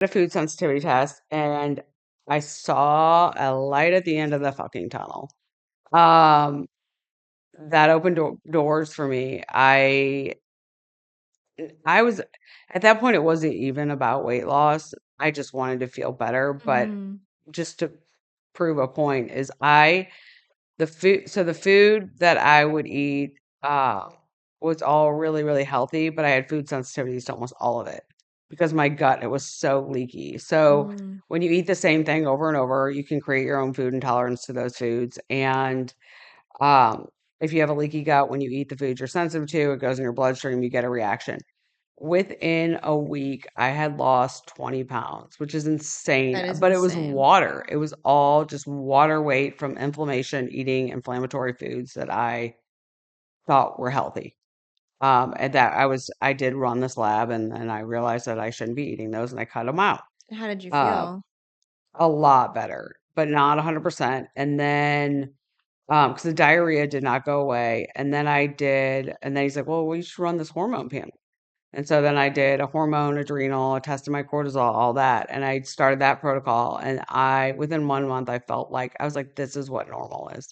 a food sensitivity test and I saw a light at the end of the fucking tunnel. Um, that opened doors for me. I was at that point, it wasn't even about weight loss. I just wanted to feel better, but Mm, just to prove a point is the food that I would eat was all really, really healthy, but I had food sensitivities to almost all of it because my gut, it was so leaky. So mm. when you eat the same thing over and over, you can create your own food intolerance to those foods. And um, if you have a leaky gut, when you eat the foods you're sensitive to, it goes in your bloodstream, you get a reaction. Within a week, I had lost 20 pounds, which is insane, That is but it was insane. water. It was all just water weight from inflammation, eating inflammatory foods that I thought were healthy. And that I did run this lab and I realized that I shouldn't be eating those and I cut them out. How did you Uh, feel? a lot better, but not 100%. And then, because the diarrhea did not go away. And then he's like, well, we should run this hormone panel. And so then I did a hormone, adrenal, I tested my cortisol, all that. And I started that protocol. And within 1 month, I felt like, I was like, this is what normal is.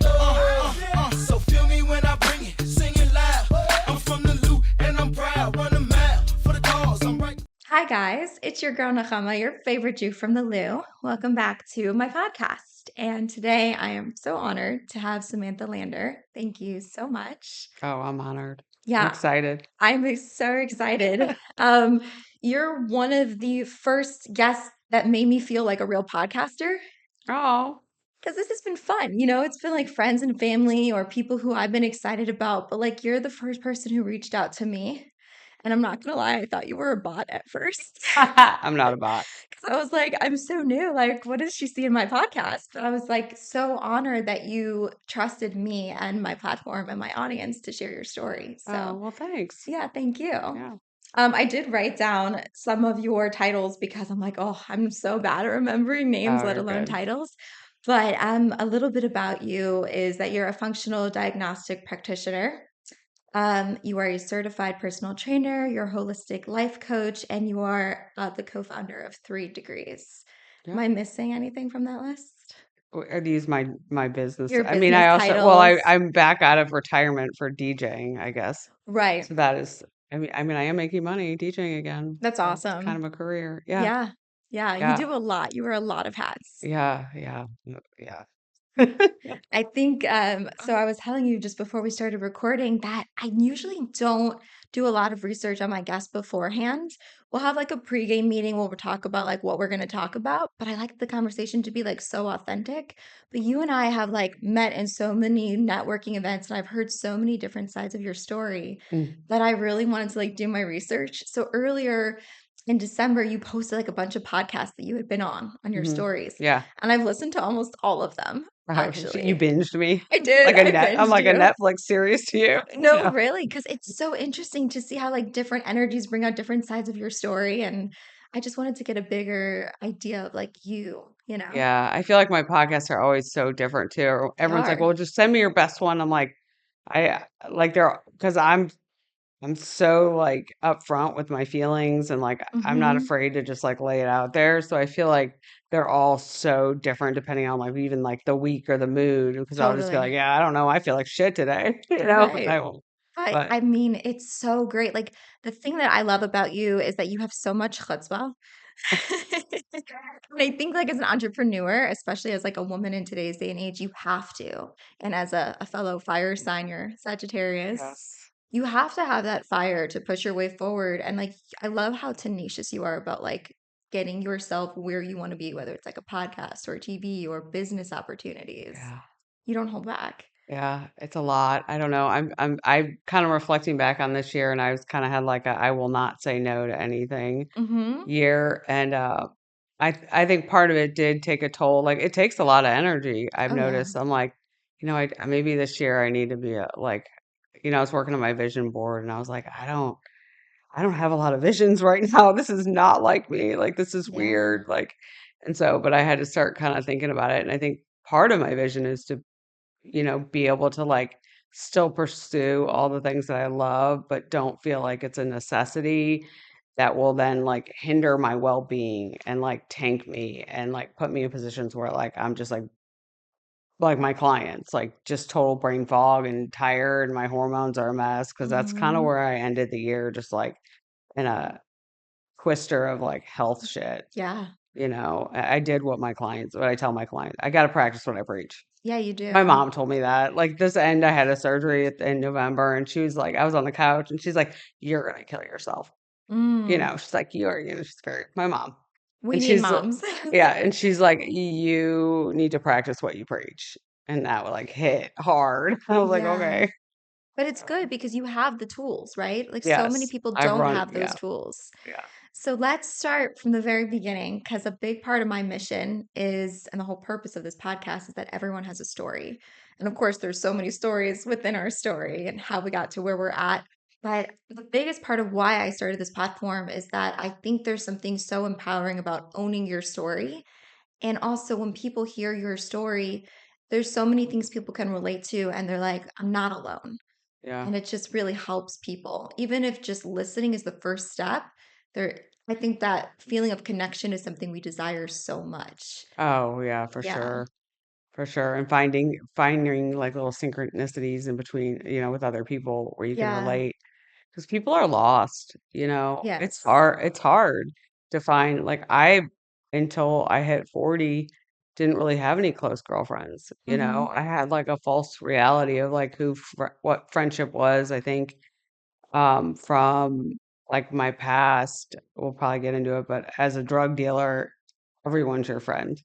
So feel me when I bring it, sing it loud. I'm from the loot and I'm proud. Run a mile for the cause. I'm right. Hi, guys. It's your girl, Nakama, your favorite Jew from the Lou. Welcome back to my podcast. And today I am so honored to have Samantha Lander. Thank you so much. Oh, I'm honored. I'm Yeah, excited. I'm so excited. You're one of the first guests that made me feel like a real podcaster Oh, because this has been fun. It's been like friends and family or people who I've been excited about, but like you're the first person who reached out to me. And I'm not gonna lie, I thought you were a bot at first. I'm not a bot. 'Cause I was like, I'm so new. Like, what does she see in my podcast? But I was like so honored that you trusted me and my platform and my audience to share your story. Oh, So well, thanks. yeah, thank you. Yeah. I did write down some of your titles because I'm like, oh, I'm so bad at remembering names, Oh, let you're alone good. titles. But a little bit about you is that you're a functional diagnostic practitioner. You are a certified personal trainer, you're a holistic life coach, and you are the co-founder of 3 Degrees. Am Yeah. I missing anything from that list? Are these my business? Your I mean, business I titles. I'm back out of retirement for DJing, I guess. Right. So that is, I mean, I am making money DJing again. That's So it's kind awesome. of a career. Yeah. Yeah. Yeah. You Yeah. do a lot. You wear a lot of hats. Yeah. Yeah. Yeah. I think so I was telling you just before we started recording that I usually don't do a lot of research on my guests beforehand. We'll have like a pregame meeting where we'll talk about like what we're going to talk about, but I like the conversation to be like so authentic. But you and I have like met in so many networking events and I've heard so many different sides of your story Mm, that I really wanted to like do my research. So earlier in December, you posted like a bunch of podcasts that you had been on your mhm. stories. Yeah. And I've listened to almost all of them, Oh, you actually. binged me I did. I I'm binged like a you. Netflix series to you. No, Yeah. really, because it's so interesting to see how like different energies bring out different sides of your story. And I just wanted to get a bigger idea of like you. Yeah. I feel like my podcasts are always so different too. They Everyone's like, are. well, just send me your best one. I'm like, I like they're because I'm so like upfront with my feelings and like I'm not Hmm. afraid to just like lay it out there. So I feel like they're all so different depending on like even like the week or the mood. Because I'll just be like, Totally. yeah, I don't know. I feel like shit today. Right. I won't. But But I mean, it's so great. Like the thing that I love about you is that you have so much chutzpah. And I think like as an entrepreneur, especially as like a woman in today's day and age, you have to. And as a fellow fire sign, you're Sagittarius, yes. you have to have that fire to push your way forward. And like I love how tenacious you are about like getting yourself where you want to be, whether it's like a podcast or TV or business opportunities. Yeah. You don't hold back. Yeah, it's a lot. I don't know. I'm kind of reflecting back on this year and I was kind of had like a I will not say no to anything Mm-hmm. year. And I think part of it did take a toll. Like it takes a lot of energy, I've Oh yeah. noticed. I'm like, maybe this year I need to be I was working on my vision board and I was like, I don't have a lot of visions right now. This is not like me. Like this is Yeah. weird. And so, but I had to start kind of thinking about it. And I think part of my vision is to be able to like still pursue all the things that I love, but don't feel like it's a necessity. that will then like hinder my well-being and like tank me and like put me in positions where like I'm just like my clients, like just total brain fog and tired, and my hormones are a mess because that's kind of Hmm. where I ended the year, just like in a twister of like health shit. Yeah. I did what I tell my clients. I got to practice what I preach. Yeah, you My do. mom told me that. Like this end, I had a surgery in November, and she was like, I was on the couch, and she's like, "You're gonna kill yourself." Mm. She's like, she's very my mom, We and need she's moms. yeah, and she's like, you need to practice what you preach, and that would like hit hard. I was like, Yeah. okay, But it's good because you have the tools, right? Like so many yes, people I've don't run, have those yeah, tools. yeah, So let's start from the very beginning because a big part of my mission is, and the whole purpose of this podcast is that everyone has a story. And of course, there's so many stories within our story and how we got to where we're at. But the biggest part of why I started this platform is that I think there's something so empowering about owning your story. And also, when people hear your story, there's so many things people can relate to, and they're like, I'm not alone. yeah. And it just really helps people. Even if just listening is the first step, there I think that feeling of connection is something we desire so much. Oh yeah, for Yeah. sure. For sure, and finding, like, little synchronicities in between, with other people where you can Yeah. relate, because people are lost. Yes. It's hard to find like, until I hit 40, didn't really have any close girlfriends. Hmm. I had, like, a false reality of, like, what friendship was, I think, from, like, my past. We'll probably get into it, but as a drug dealer, everyone's your friend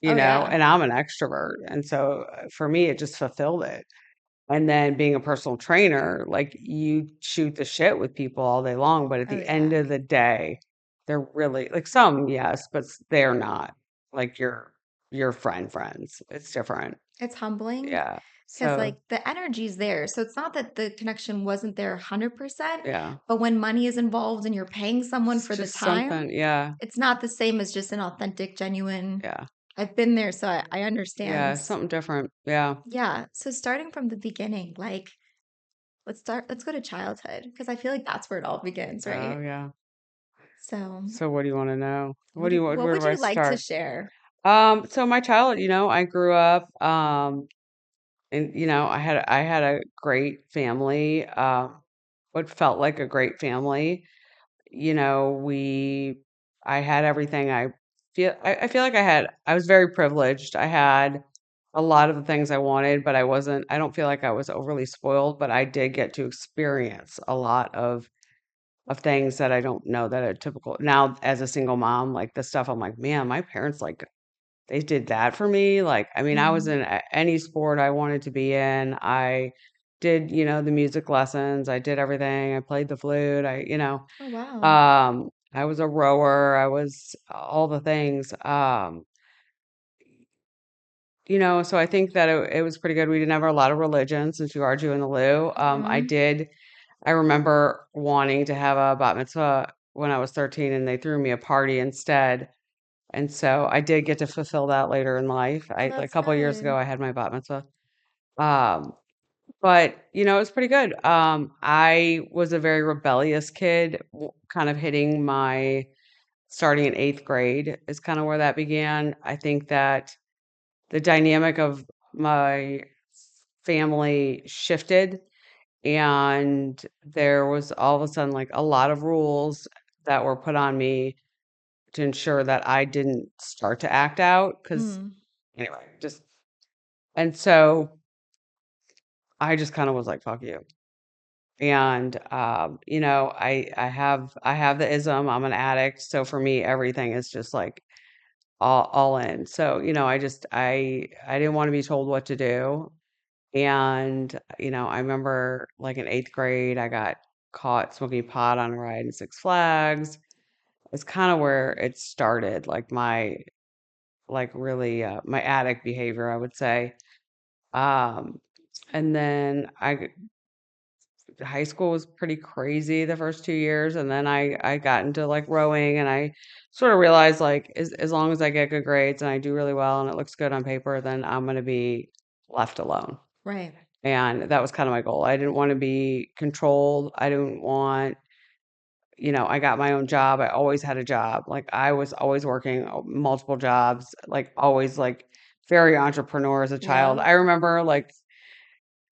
Oh, yeah. and I'm an extrovert. And so for me, it just fulfilled it. And then being a personal trainer, like you shoot the shit with people all day long, but at Oh, the end yeah. of the day, they're really like some, yes, but they're not like your friends. It's different. It's humbling Yeah. because, So like, the energy's there. So it's not that the connection wasn't there 100%, yeah, but when money is involved and you're paying someone it's for the just time, something. Yeah. it's not the same as just an authentic, genuine. Yeah. I've been there, so I Yeah. understand. Something different. Yeah. Yeah. So starting from the beginning, like, let's go to childhood because I feel like that's where it all begins, Oh right? yeah. So So what do you want to know? what Where would do I you like to start? share? So my child, I grew up, and I had a great family, what felt like a great family. You know, we I had everything. I feel like I was very privileged. I had a lot of the things I wanted, but I don't feel like I was overly spoiled, but I did get to experience a lot of things that I don't know that are typical. Now as a single mom, like the stuff I'm like, man, my parents like they did that for me. Like, I mean, I was Mm. in any sport I wanted to be in. I did, the music lessons. I did everything. I played the flute. Oh, wow. I was a rower. I was all the things. So I think that it was pretty good. We didn't have a lot of religion since you are Jew in the Lou. Hmm. I remember wanting to have a bat mitzvah when I was 13 and they threw me a party instead. And so I did get to fulfill that later in life. Oh, A that's couple of years ago, good. I had my bat mitzvah. Um, but it was pretty good. I was a very rebellious kid, kind of hitting my starting in eighth grade is kind of where that began. I think that the dynamic of my family shifted, and there was all of a sudden like a lot of rules that were put on me to ensure that I didn't start to act out. Because Mm. anyway, just and so I just kind of was like, "Fuck you." And I have the ism. I'm an addict, so for me, everything is just like all in. So I didn't want to be told what to do. And I remember like in eighth grade, I got caught smoking pot on a ride in Six Flags. It's kind of where it started, like really my addict behavior, I would say. Um, and then high school was pretty crazy the first 2 years, and then I got into like rowing, and I sort of realized like as long as I get good grades and I do really well and it looks good on paper, then I'm gonna be left alone. Right. And that was kind of my goal. I didn't want to be controlled. I didn't want I got my own job. I always had a job. Like I was always working multiple jobs, like always like very entrepreneur as a child. Yeah. I remember like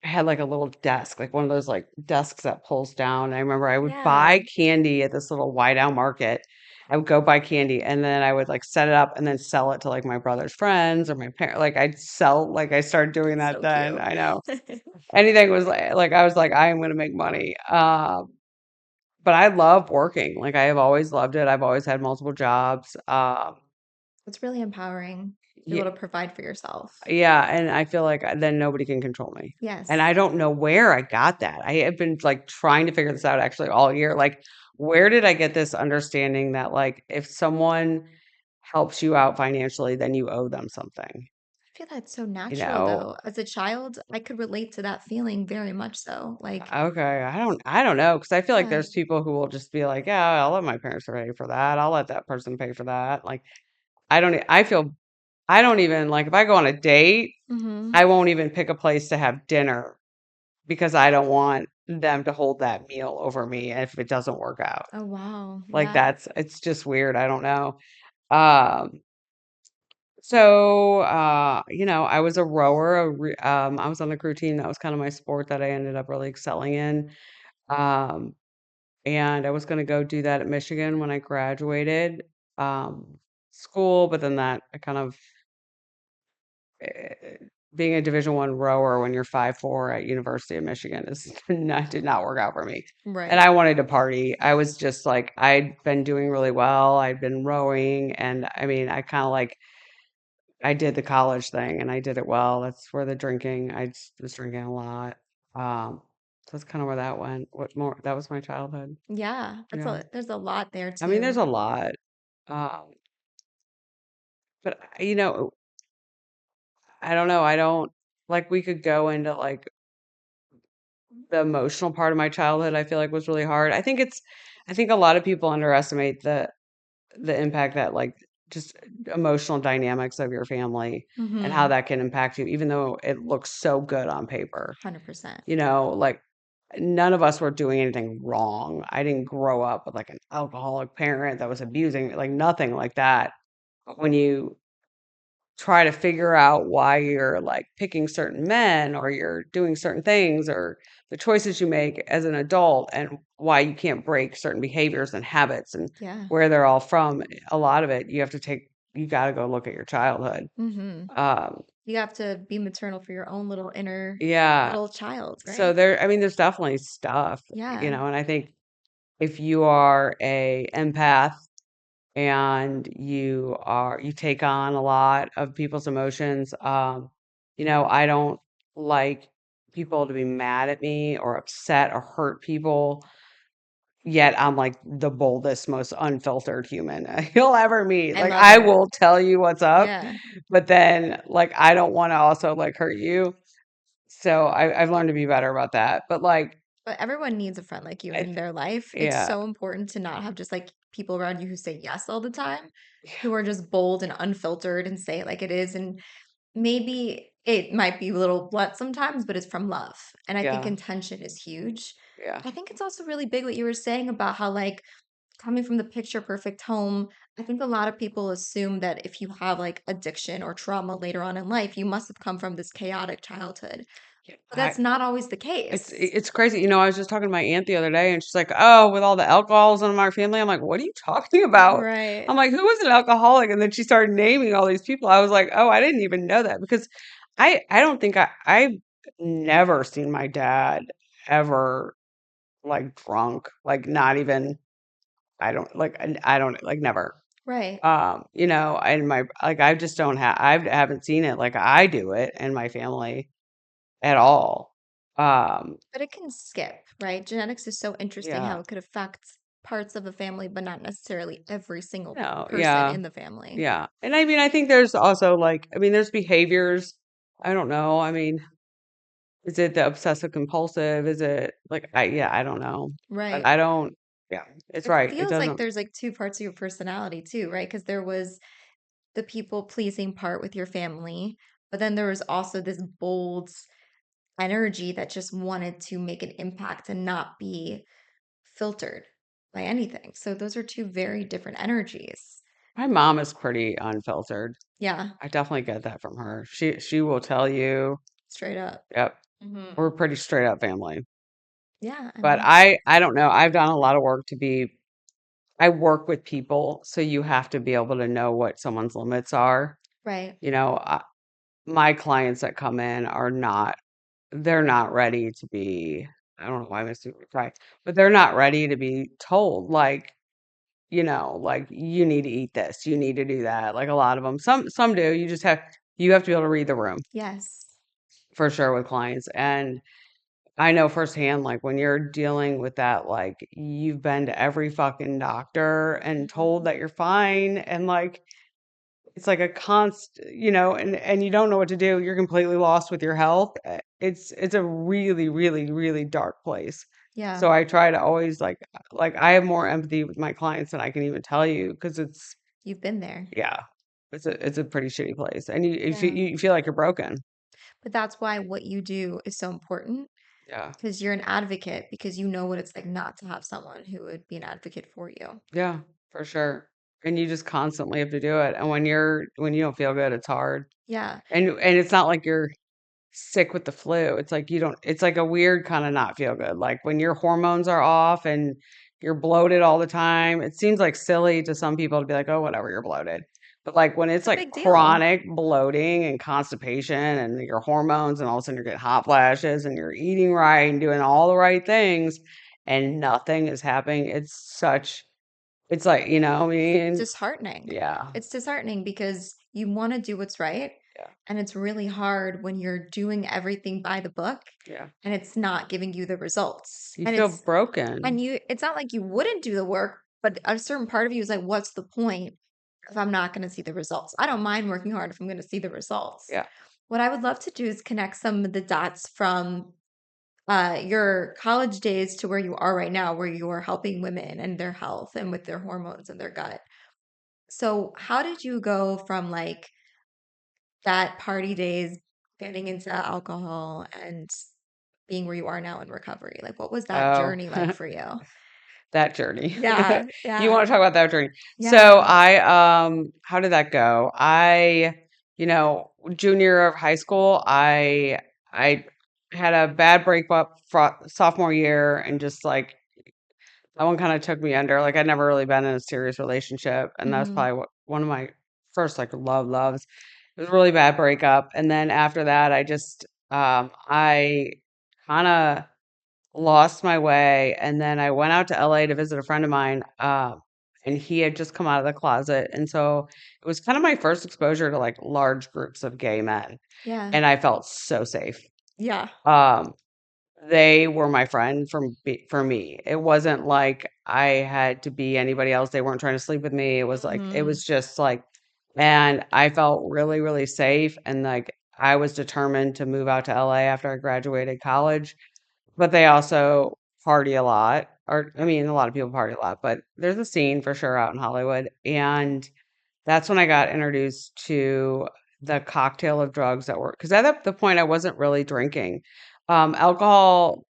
I had like a little desk, like one of those like desks that pulls down. I remember I would Yeah. buy candy at this little White Owl market. I would go buy candy and then I would like set it up and then sell it to like my brother's friends or my parents. Like I'd sell, like I started doing That's that so then. cute. I know anything was like I was like, I am going to make money. But I love working. Like I have always loved it. I've always had multiple jobs. It's really empowering to be Yeah, able to provide for yourself. yeah, and I feel like then nobody can control me. And Yes. I don't know where I got that. I have been like trying to figure this out actually all year. Like, where did I get this understanding that like if someone helps you out financially, then you owe them something, I feel that's so you natural know? though. As a child, I could relate to that feeling very much so. Like, Okay, I don't know because I feel like yeah. there's people who will just be like, yeah, I'll let my parents pay for that. I'll let that person pay for that. Like, I don't even like if I go on a date, Mm-hmm. I won't even pick a place to have dinner because I don't want them to hold that meal over me if it doesn't work out. Oh, wow. Like Yeah. it's just weird. I don't know. Um, I was a rower. I was on the crew team. That was kind of my sport that I ended up really excelling in. Um, and I was going to go do that at Michigan when I graduated school, but then that I kind of eh, being a Division I rower when you're 5'4" at University of Michigan is did not work out for me. And Right. I wanted to party. I was just like I'd been doing really well. I'd been rowing, and I mean, I kind of like I did the college thing, and I did it well. That's where the drinking. I just was drinking a lot. So that's kind of where that went. What more? That was my childhood. Yeah. Yeah. There's a lot there I mean, there's too. a lot. Um, but I don't know. I don't like we could go into like the emotional part of my childhood, I feel like was really hard. I think a lot of people underestimate the impact that like just emotional dynamics of your family and how Mm-hmm. that can impact you, even though it looks so good on paper. 100%. Like none of us were doing anything wrong. I didn't grow up with like an alcoholic parent that was abusing me, like nothing like that. But when you try to figure out why you're like picking certain men or you're doing certain things or the choices you make as an adult and why you can't break certain behaviors and habits and Yeah. where they're all from. A lot of it you got to go look at your childhood. Mm-hmm. Um, You have to be maternal for your own little inner yeah. little child, So right? I mean, there's definitely stuff, Yeah. and I think if you are a empath and you take on a lot of people's emotions. I don't like people to be mad at me or upset or hurt people. Yet I'm like the boldest, most unfiltered human you'll ever meet. I Like love I it. will tell you what's up, Yeah. but then like I don't want to also like hurt you. So I've learned to be better about that. But like, But everyone needs a friend like you I, in their life. It's yeah, so important to not have just like people around you who say yes all the time, yeah, who are just bold and unfiltered and say it like it is. And maybe it might be a little blunt sometimes, but it's from love. And I think yeah, intention is huge. yeah. I think it's also really big what you were saying about how, like, coming from the picture perfect home, I think a lot of people assume that if you have like addiction or trauma later on in life, you must have come from this chaotic childhood. But I that's not always the case. It's crazy. I was just talking to my aunt the other day, and she's like, "Oh, with all the alcohols in our family." I'm like, "What are you talking about?" Right. I'm like, "Who was an alcoholic?" And then she started naming all these people. I was like, "Oh, I didn't even know that," because I don't think I've never seen my dad ever like drunk, like not even I don't like never. Right. And my like I just don't have I haven't seen it like I do it in my family at all. Um, But it can skip, right? Genetics is so interesting yeah. how it could affect parts of a family, but not necessarily every single No, person yeah, in the family. yeah. And I mean, I think there's also like, I mean, there's behaviors. I don't know. I mean, is it the obsessive compulsive? Is it like, yeah, I don't know. But Right. I don't, yeah, it's It right. It feels like doesn't, there's like two parts of your personality too, right? Because there was the people pleasing part with your family, but then there was also this bold energy that just wanted to make an impact and not be filtered. by anything. So those are two very different energies. My mom is pretty unfiltered. Yeah, I definitely get that from her. She will tell you, straight up. yep, Hmm. we're a pretty straight up family. Yeah, I But mean, I don't know. I've done a lot of work to be I work with people, so you have to be able to know what someone's limits are. right. You know, my clients that come in are not they're not ready to be I don't know why I'm super cry, but they're not ready to be told like, like you need to eat this, you need to do that. Like a lot of them. Some do. You have to be able to read the room Yes. for sure with clients. And I know firsthand, like when you're dealing with that, like you've been to every fucking doctor and told Mhm. that you're fine, and like it's like a and you don't know what to do. You're completely lost with your health. It's a really, really, really dark place. Yeah, So I try to always like I have more empathy with my clients than I can even tell you because it's you've been there. yeah, it's a pretty shitty place, and Yeah. you feel like you're broken. But that's why what you do is so important Yeah. because you're an advocate because you know what it's like not to have someone who would be an advocate for you. Yeah, for sure. And you just constantly have to do it. And when you don't feel good, it's hard. Yeah. And it's not like you're sick with the flu. It's like you don't it's like a weird kind of not feel good. Like when your hormones are off and you're bloated all the time. It seems like silly to some people to be like, "Oh, whatever, you're bloated." But like when it's It's a like big deal. chronic bloating and constipation and your hormones and all of a sudden you're getting hot flashes and you're eating right and doing all the right things and nothing is happening. It's like, I mean, Disheartening. yeah, It's disheartening because you want to do what's right. yeah, And it's really hard when you're doing everything by the book yeah. and it's not giving you the results. You feel broken. It's not like you wouldn't do the work, but a certain part of you is like, what's the point if I'm not going to see the results? I don't mind working hard if I'm going to see the results. Yeah. What I would love to do is connect some of the dots from your college days to where you are right now, where you are helping women and their health and with their hormones and their gut. So, how did you go from like that party days, getting into alcohol and being where you are now in recovery? Like, what was that Oh, journey like for you? that journey. Yeah, You yeah, want to talk about that journey? So yeah. how did that go? Junior year of high school, I had a bad breakup sophomore year, and just like that one kind of took me under. Like I'd never really been in a serious relationship, and that's Hmm. probably one of my first like loves. It was a really bad breakup, and then after that, I kind of lost my way, and then I went out to LA to visit a friend of mine, and he had just come out of the closet, and so it was kind of my first exposure to like large groups of gay men, Yeah, and I felt so safe. yeah. Um, they were my friend for me. It wasn't like I had to be anybody else. They weren't trying to sleep with me. It Hmm. was just like, and I felt really, really safe, and like I was determined to move out to LA after I graduated college, but they also party a lot, or I mean, a lot of people party a lot, but there's a scene for sure out in Hollywood, and that's when I got introduced to the cocktail of drugs that were because at the point I wasn't really drinking. Alcohol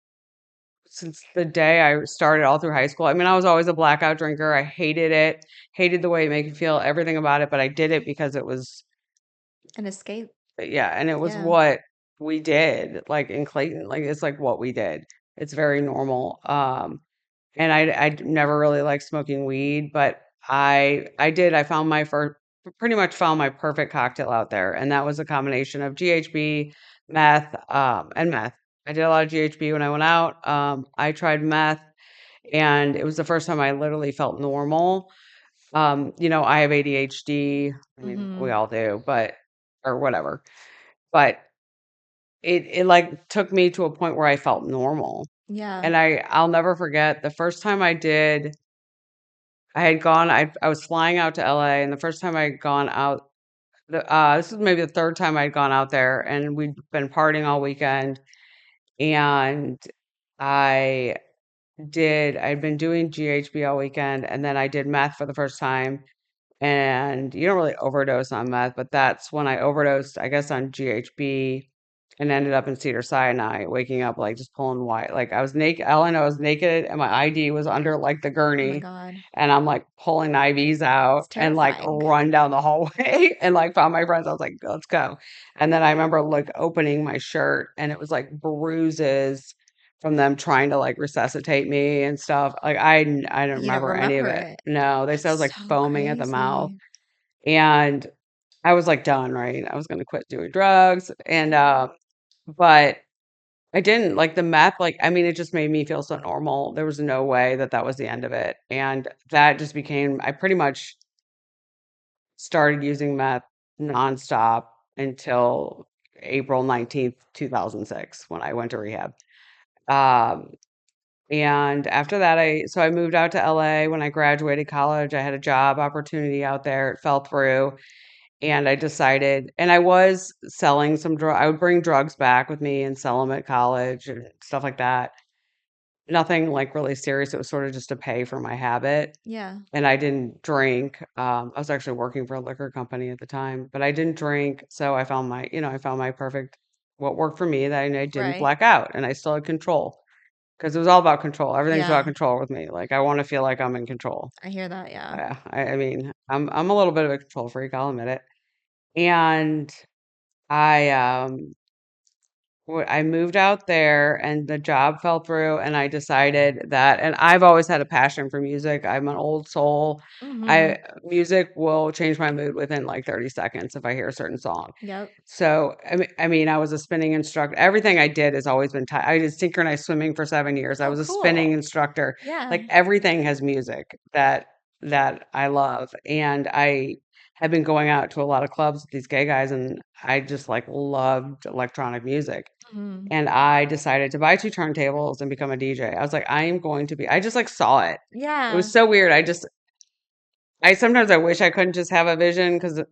since the day I started all through high school. I mean, I was always a blackout drinker. I hated it, hated the way it made me feel, everything about it, but I did it because it was An escape. yeah, and it was Yeah. what we did, like, in Clayton, like, it's, like, what we did. It's very normal, and I never really liked smoking weed, but I did, I found my first pretty much found my perfect cocktail out there, and that was a combination of GHB, meth, and meth. I did a lot of GHB when I went out, I tried meth, and it was the first time I literally felt normal. I have ADHD, I mean, we Hmm. all do, but or whatever. But it, like, took me to a point where I felt normal, Yeah. and I'll never forget the first time I was flying out to LA, and the first time I'd gone out this is maybe the 3rd time I'd gone out there, and we'd been partying all weekend, and I I'd been doing GHB all weekend, and then I did meth for the first time, and you don't really overdose on meth, but that's when I overdosed, I guess, on GHB. and ended up in Cedar Sinai, waking up like just pulling white. Like I was naked. All I know I was naked, and my ID was under like the Oh my gurney, God. and I'm like pulling IVs out It's and like terrifying. run down the hallway and like found my friends. I was like, let's go. And then I remember like opening my shirt, and it was like bruises from them trying to like resuscitate me and stuff. Like I don't You don't remember any of remember it. it. No, they said I was That's like so foaming at the mouth, crazy. and I was like done, right? I was gonna quit doing drugs, and but I didn't like the meth. Like, I mean, it just made me feel so normal. There was no way that that was the end of it, and that just became. I pretty much started using meth nonstop until April 19th, 2006, when I went to rehab. Um, and after that, I moved out to LA when I graduated college. I had a job opportunity out there. It fell through. And I decided, and I was selling some drug. I would bring drugs back with me and sell them at college and stuff like that. Nothing like really serious. It was sort of just to pay for my habit. Yeah. And I didn't drink. I was actually working for a liquor company at the time, but I didn't drink. So I found my perfect, what worked for me, that I didn't Right. black out and I still had control, because it was all about control. Everything's about Yeah. control with me. Like I want to feel like I'm in control. I hear that. Yeah. Yeah, I mean, I'm a little bit of a control freak. I'll admit it. And I I moved out there and the job fell through, and I decided that, and I've always had a passion for music. I'm an old soul. Mm-hmm. I Music will change my mood within like 30 seconds if I hear a certain song. Yep. So, I mean, I was a spinning instructor. Everything I did has always been tied. I did synchronized swimming for 7 years. I Oh, was a spinning cool. instructor. Yeah. Like everything has music that I love. And I have been going out to a lot of clubs with these gay guys, and I just like loved electronic music. Hmm. And I decided to buy 2 turntables and become a DJ. I was like, I am going to be I just, like, saw it. It Yeah. was so weird. I sometimes I wish I couldn't just have a vision, because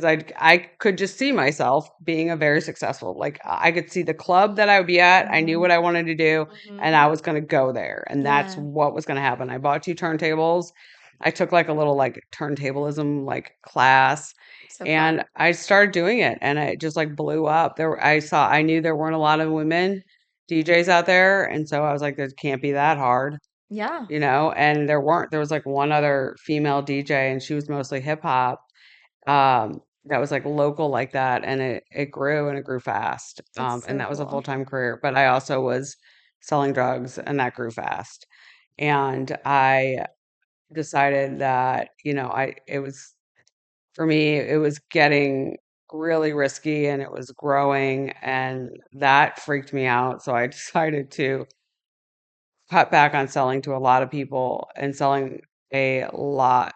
I could just see myself being a very successful, like, I could see the club that I would be at. I knew Hmm. what I wanted to do, and Hmm. I was gonna go there, and that's Yeah. what was gonna happen. I bought 2 turntables. I took, like, a little, like, turntablism, like, class, So and fun. I started doing it, and it just, like, blew up. I knew there weren't a lot of women DJs out there, and so I was like, "This can't be that hard," Yeah. and there was, like, one other female DJ, and she was mostly hip hop, that was, like, local like that, and it grew, and it grew fast, That's and so that was a cool. full-time career. But I also was selling drugs, and that grew fast, and I decided that, I it was for me, it was getting really risky, and it was growing, and that freaked me out, so I decided to cut back on selling to a lot of people and selling a lot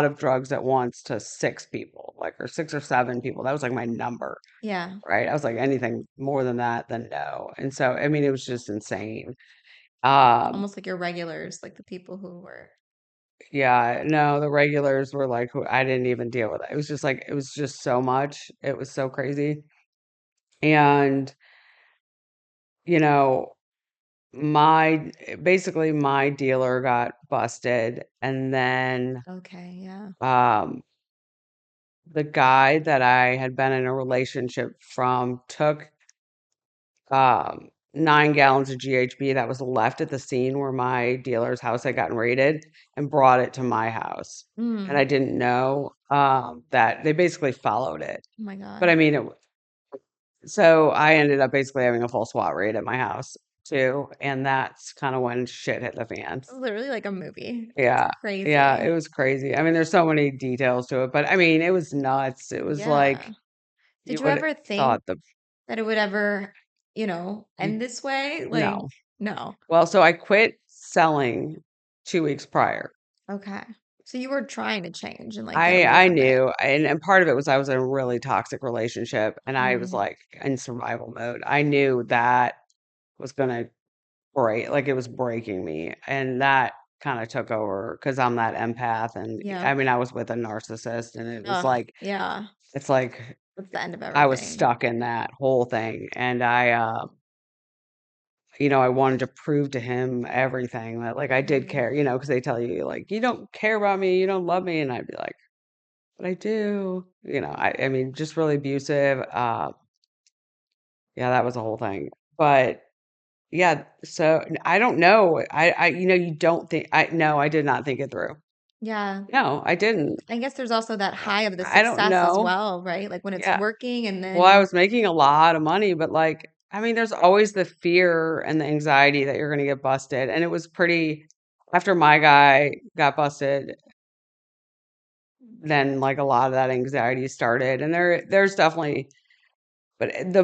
of drugs at once to 6 people, like, or 6 or 7 people. That was, like, my number, Yeah. right? I was like, anything more than that, then no. And so, I mean, it was just insane. Um, Almost like your regulars, like the people who were. yeah, no, the regulars were like, who I didn't even deal with it. It was just like, it was just so much. It was so crazy. And, you know, basically my dealer got busted, and then Okay. Yeah. um the guy that I had been in a relationship from took 9 gallons of GHB that was left at the scene where my dealer's house had gotten raided, and brought it to my house. And Mm. I didn't know that they basically followed it. Oh my But God. I mean, so I ended up basically having a full SWAT raid at my house too. And that's kind of when shit hit the fan. It's literally like a movie. It's Yeah. Yeah. It crazy. was crazy. I mean, there's so many details to it, but I mean, it was nuts. It was like, Yeah. Did you you would ever think thought the that it would ever, you end this way? Like, no. no. Well, so I quit selling 2 weeks prior. Okay. So you were trying to change and like get away I from it. knew, and part of it was I was in a really toxic relationship, and I was Mm. like in survival mode. I knew that was gonna break, like it was breaking me, and that kind of took over because I'm that empath, and I Yep. mean I was with a narcissist, and it was Ugh. like Yeah. it's like That's the end of I was everything. stuck in that whole thing, and I wanted to prove to him everything that, like, I did Mhm. care, because they tell you, like, "You don't care about me, you don't love me," and I'd be like, "But I do." I mean, just really abusive. Yeah, that was a whole thing. But yeah, so I don't know. You don't think no, I did not think it through. Yeah. No, I didn't. I guess there's also that high of the I don't success as know. well, right? Like when it's Yeah. working and Well, I then was making a lot of money, but like, I mean, there's always the fear and the anxiety that you're going to get busted. And it was pretty, after my guy got busted, then like a lot of that anxiety started. And there's definitely, but the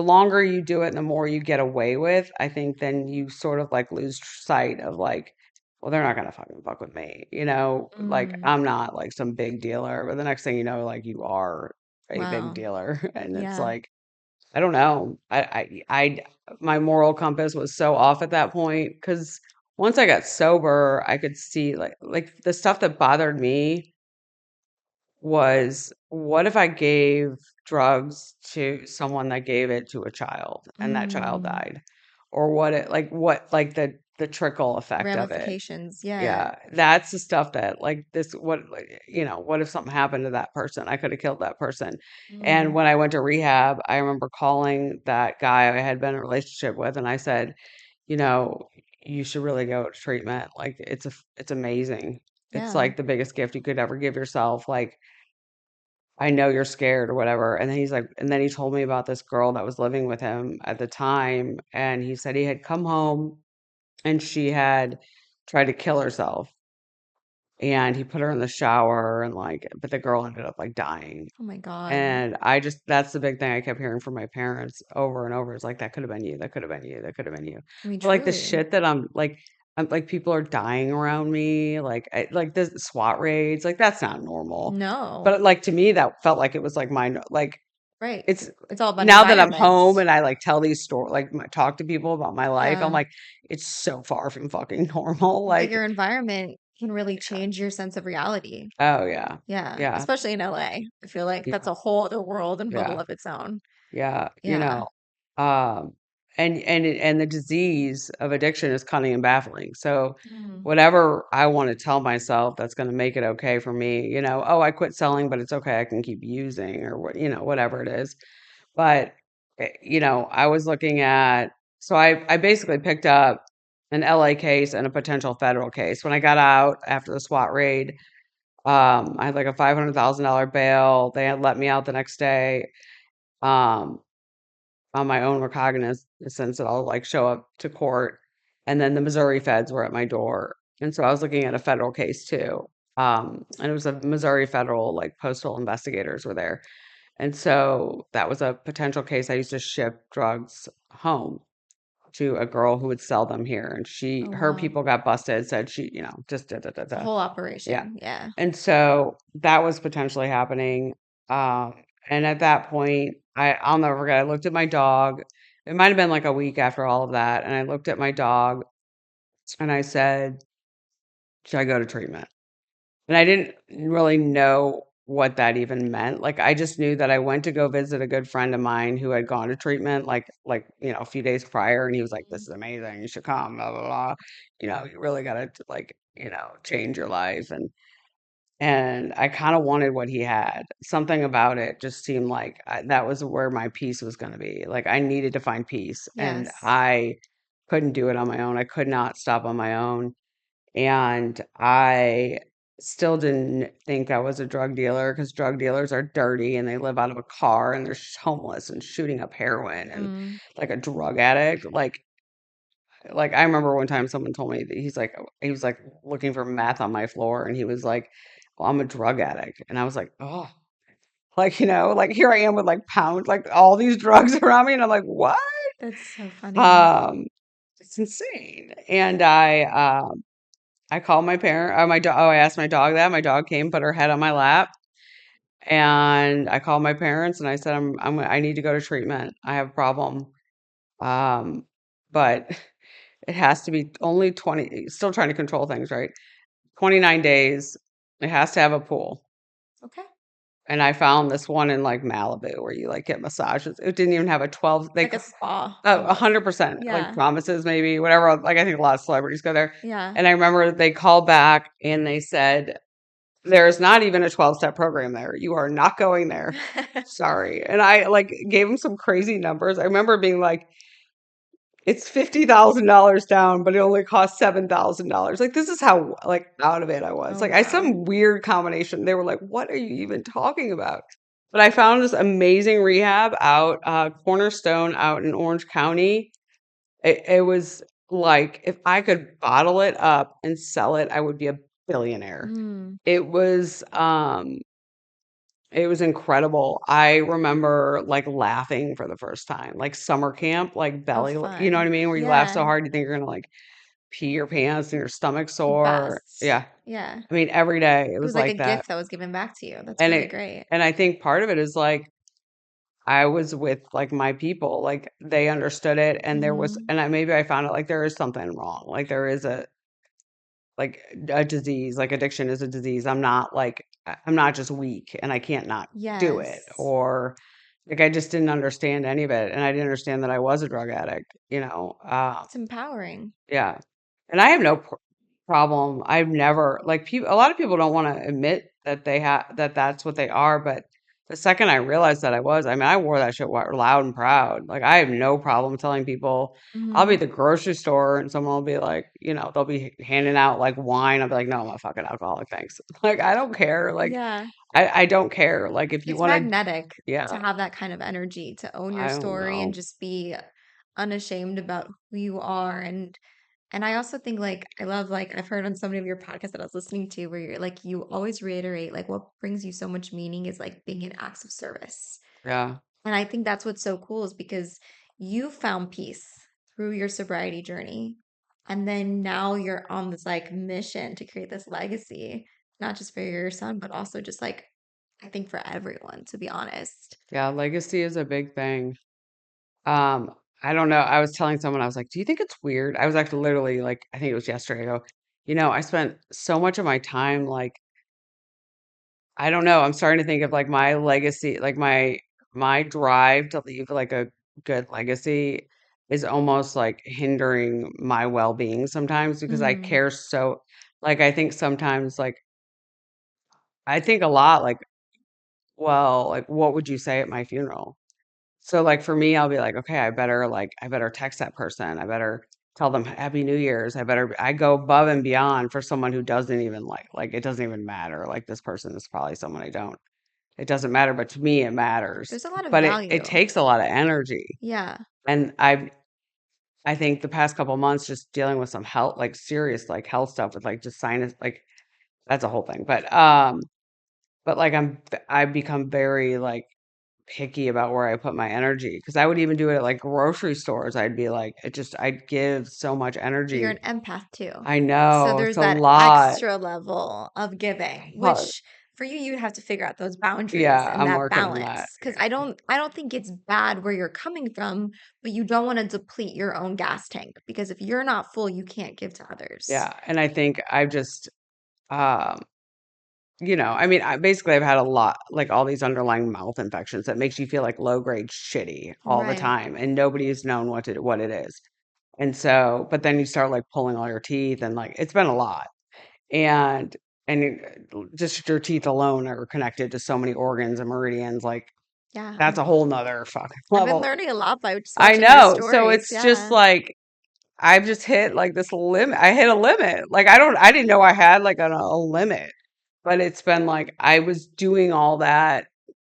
longer you do it and the more you get away with, I think then you sort of like lose sight of like, well, they're not going to fucking fuck with me. Like mm, I'm not like some big dealer, but the next thing you know, like you are a big wow. dealer. And it's Yeah. like, I don't know. My moral compass was so off at that point because once I got sober, I could see like the stuff that bothered me was what if I gave drugs to someone that gave it to a child and that child Mm, died? Or what the trickle effect of it. ramifications. Yeah. Yeah, that's the stuff that what if something happened to that person? I could have killed that person. And Mm, when I went to rehab, I remember calling that guy I had been in a relationship with, and I said, you know, you should really go to treatment. Like it's amazing. It's yeah. like the biggest gift you could ever give yourself. Like I know you're scared or whatever. And then he's like, and then he told me about this girl that was living with him at the time, and he said he had come home and she had tried to kill herself and he put her in the shower and like but the girl ended up like dying. Oh my God. And that's the big thing I kept hearing from my parents over and over is like that could have been you, that could have been you, that could have been you. I mean, But like the truly. shit that I'm like people are dying around me, like the SWAT raids, like that's not normal. No. But like to me that felt like it was like like Right. it's It's all about now that I'm home environments. and I like tell these stories, like talk to people about my life, I'm Yeah. like, it's so far from fucking normal. But Like, your environment can really change your sense of reality. oh yeah, Yeah. yeah, Especially in LA. I feel like that's yeah, a whole other world and bubble yeah. of its own. Yeah, Yeah. um, and the disease of addiction is cunning and baffling. So Mm. whatever I want to tell myself that's going to make it okay for me, oh, I quit selling, but it's okay. I can keep using or whatever it is. But I was looking at so I basically picked up an LA case and a potential federal case. When I got out after the SWAT raid, I had like a $500,000 bail. They had let me out the next day. Um, on my own recognizance that I'll like show up to court. And then the Missouri feds were at my door. And so I was looking at a federal case too. And it was a Missouri federal, like postal investigators were there. And so that was a potential case. I used to ship drugs home to a girl who would sell them here. And Oh, her wow. people got busted, said she, just da da da It's a da. whole Yeah. operation. Yeah. And so that was potentially happening. Um, and at that point, I'll never forget, I looked at my dog. It might have been like a week after all of that. And I looked at my dog and I said, should I go to treatment? And I didn't really know what that even meant. Like I just knew that I went to go visit a good friend of mine who had gone to treatment a few days prior and he was like, this Mhm. is amazing. You should come, blah, blah, blah. You really gotta like, change your life. And I kind of wanted what he had. Something about it just seemed like that was where my peace was going to be. Like I needed to find peace, and Yes. I couldn't do it on my own. I could not stop on my own, and I still didn't think I was a drug dealer because drug dealers are dirty and they live out of a car and they're homeless and shooting up heroin and Mm. like a drug addict. Like I remember one time someone told me that he was like looking for meth on my floor and he was like, well, I'm a drug addict. And I was like, oh, like, like here I am with like pounds, like all these drugs around me. And I'm like, what? That's so funny. Um, it's insane. And I called my parent, my dog. Oh, I asked my dog that. My dog came, put her head on my lap, and I called my parents and I said, I need to go to treatment. I have a problem. Um, but it has to be only 20, still trying to control things, right? 29 days. It has to have a pool. Okay. And I found this one in like Malibu where you like get massages. It didn't even have a 12, Like a spa oh, almost. 100%, like Yeah. promises, maybe, whatever. Like I think a lot of celebrities go there. Yeah. And I remember they called back and they said, There's not even a 12-step program there. You are not going there. Sorry. And I like gave him some crazy numbers. I remember being like, it's $50,000 down, but it only costs $7,000. Like, this is how like out of it I was. Oh, Like, I wow. some weird combination. They were like, "What are you even talking about?" But I found this amazing rehab out Cornerstone out in Orange County. It was like if I could bottle it up and sell it, I would be a billionaire. Mm, It was it was incredible. I remember like laughing for the first time, like summer camp, like oh, you know what fun. I mean? Where you laugh so Yeah. hard you think you're gonna like pee your pants and your stomach sore. Best. Yeah. Yeah. I mean, every day it It was was like a like that. gift that was given back to you. That's And really it great. and I think part of it is like I was with like my people, like they understood it and there was Hmm. and maybe I found out like there is something wrong. Like there is like a disease, like addiction is a disease. I'm not just weak and I can't not do it Yes. or like I just didn't understand any of it and I didn't understand that I was a drug addict, you know. It's empowering. Yeah. And I have no problem. I've never like people. A lot of people don't want to admit that they have that that's what they are. But the second I realized that I was, I mean, I wore that shit loud and proud. Like I have no problem telling people. I'll be Hmm. at the grocery store and someone will be like, you know, they'll be handing out like wine. I'll be like, no, I'm a fucking alcoholic. Thanks. Like I don't care. Like Yeah. I don't care. Like if you It's want to, magnetic to yeah. have that kind of energy, to own your I don't story and know. just be unashamed about who you are. And I also think like I love like I've heard on so many of your podcasts that I was listening to where you're like you always reiterate like what brings you so much meaning is like being in acts of service. Yeah. And I think that's what's so cool is because you found peace through your sobriety journey. And then now you're on this like mission to create this legacy, not just for your son, but also just like I think for everyone, to be honest. Yeah. Legacy is a big thing. Um, I don't know. I was telling someone, I was like, "Do you think it's weird?" I was actually literally like, I think it was yesterday. I go, you know, I spent so much of my time like, I don't know. I'm starting to think of like my legacy, like my drive to leave like a good legacy is almost like hindering my well-being sometimes because I Mm, care so like I think sometimes like I think a lot like, well, like what would you say at my funeral? So, like, for me, I'll be like, "Okay, I better text that person. I better tell them Happy New Year's. I go above and beyond for someone who doesn't even like, it doesn't even matter. Like, this person is probably someone I don't it doesn't matter, but to me, it matters. there's a lot of But it value. takes a lot of energy. Yeah. And I think the past couple months just dealing with some health, like serious like health stuff with like just sinus, like that's a whole thing. But like I've become very like picky about where I put my energy because I would even do it at like grocery stores. I'd be like, I'd give so much But you're energy. an empath too. I So know it's there's a that lot. extra level of giving, But which for you, you'd have to figure out those boundaries yeah, and I'm that working on that. balance. Because I don't think it's bad where you're coming from, but you don't want to deplete your own gas tank because if you're not full, you can't give to others. Yeah, and I think I've just, um, you know, I mean, basically I've had a lot, like all these underlying mouth infections that makes you feel like low grade shitty all the Right. time, and nobody's known what it is. And so, but then you start like pulling all your teeth, and like it's been a lot. And just your teeth alone are connected to so many organs and meridians, like, Yeah. that's a whole 'nother fucking I've been level. learning a lot by just I watching your know, so stories. it's just Yeah. like, I've just hit, like, this limit I hit a limit, like, I didn't know I had, like, a limit, but it's been like, I was doing all that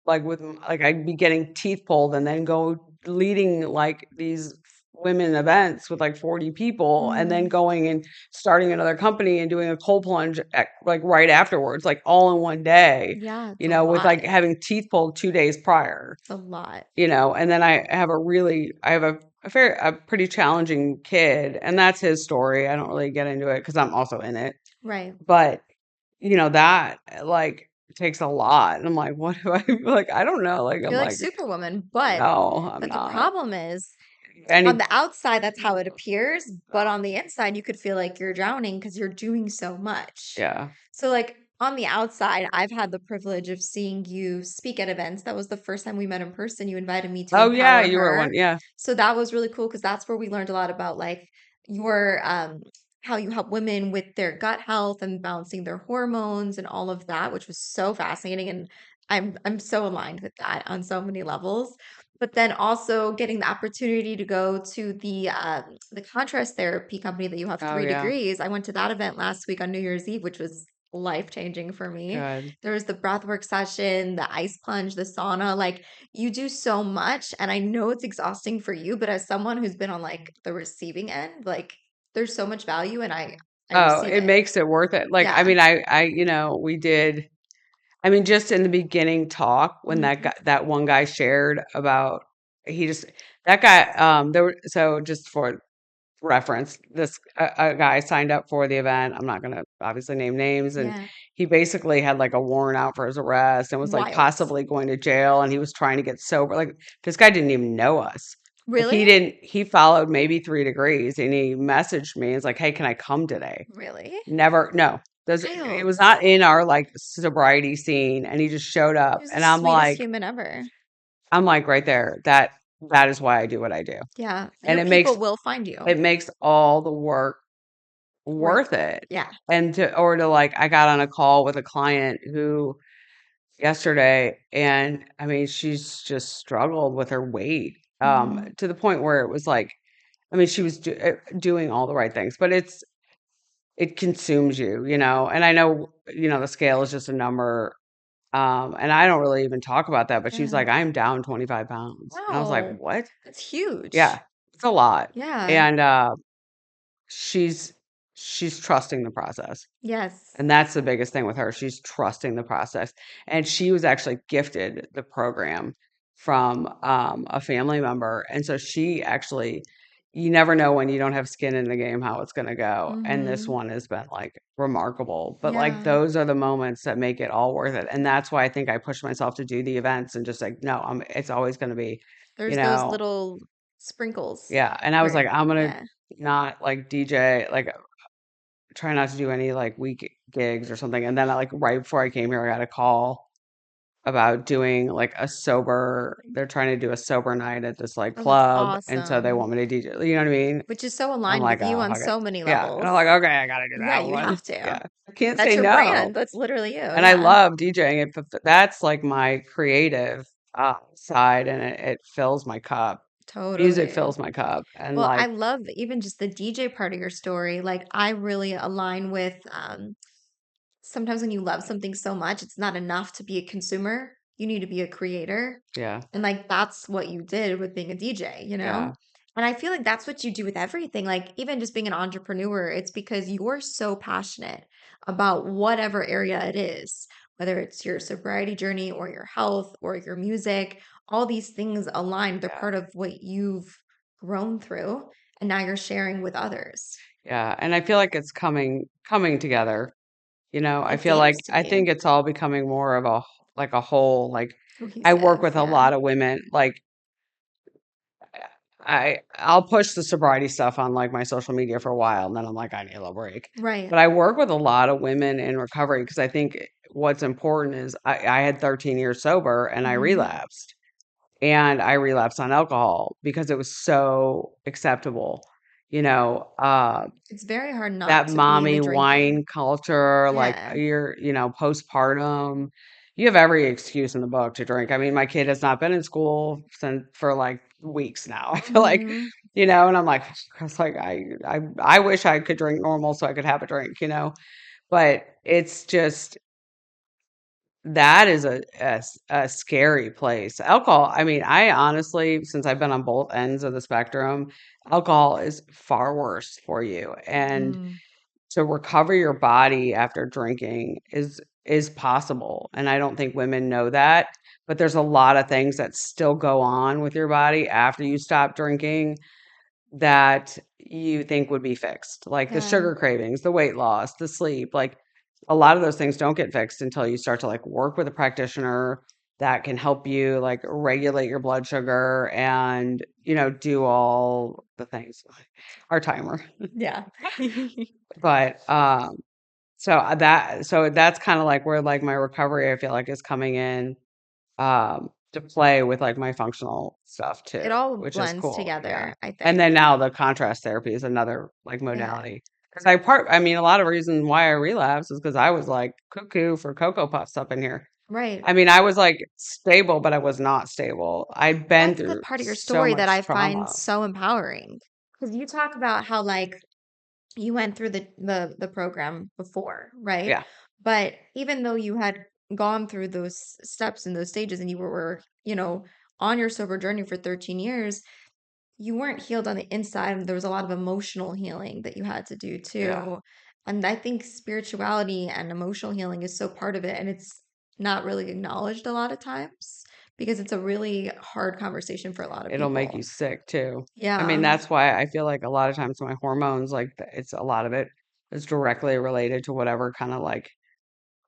like like I'd be getting teeth pulled and then go leading like these women events with like 40 people and then Mm, going and starting another company and doing a cold plunge like right afterwards, like all in one day, yeah, it's you a know, with lot. like having teeth pulled 2 days prior, It's a lot. you know, and then I have a pretty challenging kid and that's his story. I don't really get into it because I'm also in it. Right. But you know, that, like, takes a lot, and I'm like, "What do I" like, I don't know, like, I'm You're like like, Superwoman, but "No, I'm the not." problem is on Any the outside, that's how it appears, but on the inside, you could feel like you're drowning because you're doing so much. Yeah. So, like, on the outside, I've had the privilege of seeing you speak at events. That was the first time we met in person. You invited me to Oh, yeah, empower you were one her. yeah. So that was really cool because that's where we learned a lot about like your how you help women with their gut health and balancing their hormones and all of that, which was so fascinating. And I'm so aligned with that on so many levels. But then also getting the opportunity to go to the contrast therapy company that you have Oh, three yeah. degrees. I went to that event last week on New Year's Eve, which was life changing for me. Good. There was the breathwork session, the ice plunge, the sauna. Like you do so much, and I know it's exhausting for you, but as someone who's been on like the receiving end, like there's so much value, and I Oh, receive it it. makes it worth it. Like, I Yeah. mean, we did, I mean, just in the beginning talk when Mhm. that one guy shared about, he just, that guy, so just for reference, a guy signed up for the event. I'm not gonna obviously name names, and Yeah. he basically had like a warrant out for his arrest and was like Wild. possibly going to jail, and he was trying to get sober. Like this guy didn't even know us. Like Really? he followed maybe 3 degrees, and he messaged me. It's like, hey, can I come today? Really? Never, no. It Wild. was not in our like sobriety scene, and he just showed up, He was the and sweetest human ever. I'm like right there. That is why I do what I do, Yeah. and Your people will find you. it makes all the work Worth worth it. yeah. And to like, I got on a call with a client who yesterday, and I mean, she's just struggled with her weight, Mhm. to the point where it was like, I mean, she was doing all the right things, but it consumes you, and I know, the scale is just a number. And I don't really even talk about that, but she's Yeah. like, I'm down 25 pounds. And I was like, Wow. what? That's huge. Yeah, it's a lot. Yeah. And she's she's trusting the process. Yes. And that's the biggest thing with her. She's trusting the process. And she was actually gifted the program from a family member. And so she actually, you never know when you don't have skin in the game how it's going to go. And this Mhm. one has been like remarkable. But like Yeah. those are the moments that make it all worth it. And that's why I think I pushed myself to do the events and just like, no, it's always going to be, you There's those know, little sprinkles yeah. And I was like, where I'm going to yeah. not like DJ, like try not to do any like week gigs or something. And then I like right before I came here, I got a call about doing like they're trying to do a sober night at this like Oh, that's club. And so they awesome. want me to DJ, you know what I mean? Which is so I'm aligned like, with you oh, on okay. so many Yeah. And I'm levels. like, okay, I got to do Yeah, that you one. have to. Yeah. I can't That's say your no. brand. That's literally you. And I Yeah. love DJing it, but that's like my creative side, and it fills my cup. Music Totally. fills my cup. And Well, I like, love even just the DJ part of your story. Like I really align with sometimes when you love something so much, it's not enough to be a consumer. You need to be a creator. yeah, And like that's what you did with being a DJ, you know? yeah, And I feel like that's what you do with everything. Like even just being an entrepreneur, it's because you're so passionate about whatever area it is, whether it's your sobriety journey or your health or your music, all these things align. They're yeah. part of what you've grown through and now you're sharing with others. Yeah. And I feel like it's coming together. I It feel like seems to I be think it's all becoming more of a like a whole, like I work cohesive. with a Yeah. lot of women, like I'll push the sobriety stuff on like my social media for a while, and then I'm like, I need a little break. Right. But I work with a lot of women in recovery because I think what's important is I had 13 years sober and I Hmm. relapsed. And I relapsed on alcohol because it was so acceptable. You know, uh, It's very hard not that to be the mommy drinking. wine culture, like Yeah. postpartum, you have every excuse in the book to drink. I mean, my kid has not been in school since for like weeks now. I feel like, Hmm. and I'm like, I was like, I wish I could drink normal so I could have a drink. But it's just that is a scary place. Alcohol, I mean, I honestly, since I've been on both ends of the spectrum, alcohol is far worse for you. And Mm. to recover your body after drinking is possible, and I don't think women know that, but there's a lot of things that still go on with your body after you stop drinking that you think would be fixed, like the Yeah. sugar cravings, the weight loss, the sleep, like a lot of those things don't get fixed until you start to like work with a practitioner that can help you like regulate your blood sugar and do all the things. Our timer. Yeah. But so that's kind of like where like my recovery I feel like is coming in to play with like my functional stuff too, It all which is blends cool. Yeah. together, I And think. then now the contrast therapy is another like Yeah. modality. Because I mean, a lot of reasons why I relapsed is because I was like cuckoo for Cocoa Puffs up in here. Right. I mean, I was like stable, but I was not stable. I'd been That's the through part of your so story that much I find trauma. so empowering. Because you talk about how like you went through the program before, right? Yeah, But even though you had gone through those steps and those stages and you were, on your sober journey for 13 years, you weren't healed on the inside. There was a lot of emotional healing that you had to do yeah. too. And I think spirituality and emotional healing is so part of it. And it's not really acknowledged a lot of times because it's a really hard conversation for a lot of It'll make you people. sick too. I mean, Yeah. that's why I feel like a lot of times my hormones, like it's a lot of it is directly related to whatever kind of like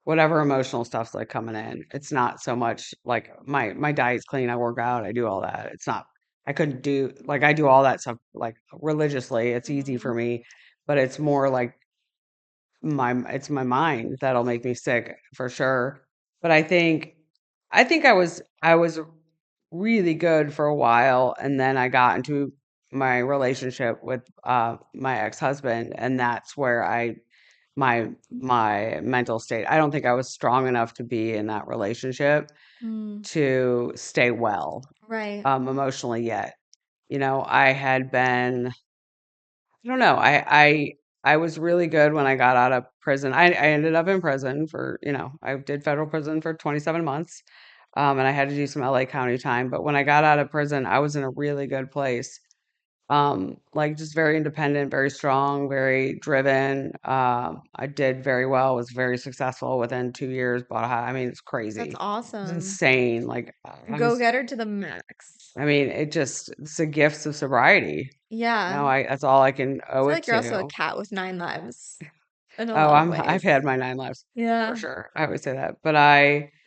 whatever emotional stuff's like coming in. It's not so much like my diet's clean, I work out, I do all that. It's not I couldn't do like I do all that stuff like religiously. It's easy for Mhm. me, but it's more like it's my mind that'll make me sick for sure. But I think I was really good for a while, and then I got into my relationship with my ex-husband, and that's where my mental state. I don't think I was strong enough to be in that relationship Mm, to stay well right. emotionally yet. I had been I don't know. I was really good when I got out of prison. I ended up in prison for, I did federal prison for 27 months. And I had to do some LA County time. But when I got out of prison, I was in a really good place. Like just very independent, very strong, very driven. I did very well, was very successful within 2 years, bought a house. I mean, it's That's crazy. It's awesome. insane. Like Go getter to the max. I mean, it's the gifts of sobriety. Yeah. That's all I can I owe feel it like you're also a to. ques with 9 lives in a Oh, lot of I've ways. had my 9 lives for Yeah. sure. I always say that. But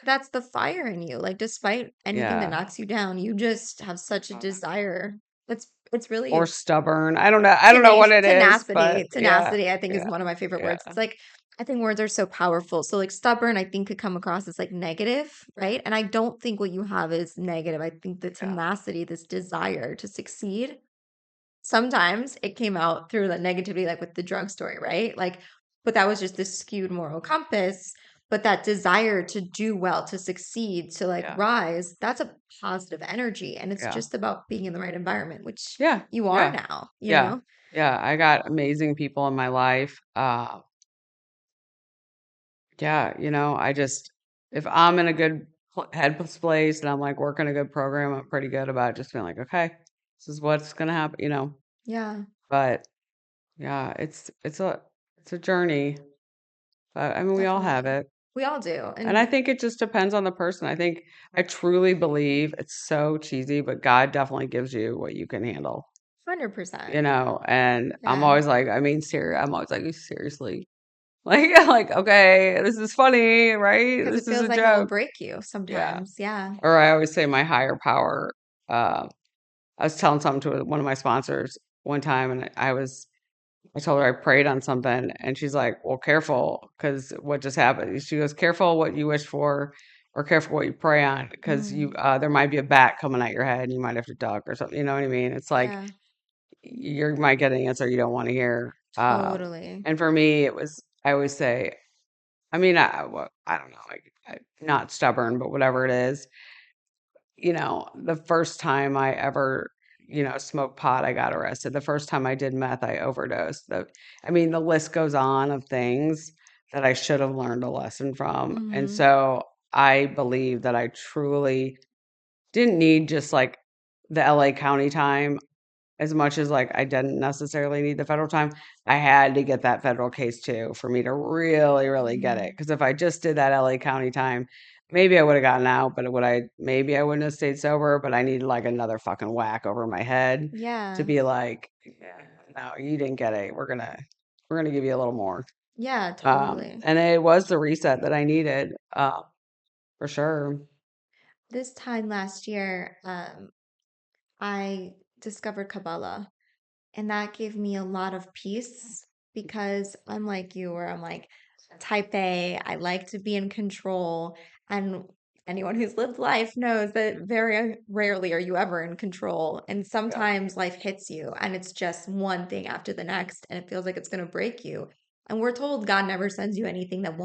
That's the fire in you. Like despite anything that yeah, knocks you down, you just have such a desire. It's or really stubborn. I don't know what it is, but yeah, tenacity, I think is yeah, one of my favorite yeah, words. It's like I think words are so powerful. So like stubborn, I think could come across as like negative, right? And I don't think what you have is negative. I think the yeah, tenacity, this desire to succeed, sometimes it came out through the negativity, like with the drug story, right? Like, but that was just this skewed moral compass. But that desire to do well, to succeed, to like yeah, rise, that's a positive energy. And it's yeah, just about being in the right environment, which yeah, you are yeah, now, you yeah, know? yeah. I got amazing people in my life. Yeah, I just if I'm in a good headspace and I'm like working a good program, I'm pretty good about just being like, okay, this is what's gonna happen. Yeah, But yeah, it's a journey. But I mean, we all have definitely. it. We all do. And I And think it just depends on the person. I truly believe it's so cheesy, but God definitely gives you what you can handle, 100%. and I'm Yeah. always like, I mean, I'm always like, seriously? Like, like, okay, this is funny, right? Because it This is feels a like it will joke. break you Yeah. sometimes. Yeah. Or I always say my higher power. Uh, I was telling something to one of my sponsors one time, and I told her I prayed on something, and she's like, "Well, careful, because what just happened?" She goes, "Careful what you wish for, or careful what you pray on, because Mm, there might be a bat coming at your head, and you might have to duck or something. You know what I mean? It's like yeah, you might get an answer you don't want to hear. totally. And for me, it was. I always say, I mean, I don't know, like not stubborn, but whatever it is, the first time I ever, smoked pot, I got arrested. The first time I did meth, I overdosed. I mean, the list goes on of things that I should have learned a lesson from. And Hmm. so I believe that I truly didn't need just like the LA County time as much as like I didn't necessarily need the federal time. I had to get that federal case too for me to really, really get it. Mm, Because if I just did that LA County time, maybe I would have gotten out, but maybe I wouldn't have stayed sober, but I needed like another fucking whack over my head to yeah. be like, yeah, no, you didn't get it. We're gonna give you a little more. Yeah, totally. And it was the reset that I needed, for sure. This time last year, I discovered Kabbalah, and that gave me a lot of peace because I'm like you, where I'm like type A, I like to be in control. And anyone who's lived life knows that very rarely are you ever in control. And Yeah. sometimes life hits you and it's just one thing after the next and it feels like it's going to break you. And we're told God never sends you anything that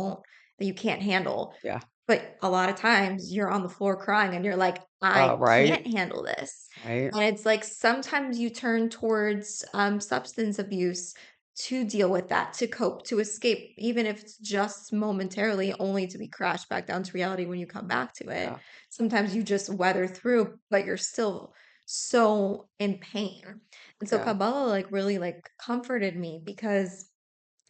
you can't handle. Yeah. But a lot of times you're on the floor crying and you're like, I Right. can't handle this. Right. And it's like sometimes you turn towards substance abuse to deal with that, to cope, to escape, even if it's just momentarily, only to be crashed back down to reality when you come back to it. Yeah. Sometimes you just weather through, but you're still so in pain. And so Yeah. Kabbalah like really like comforted me because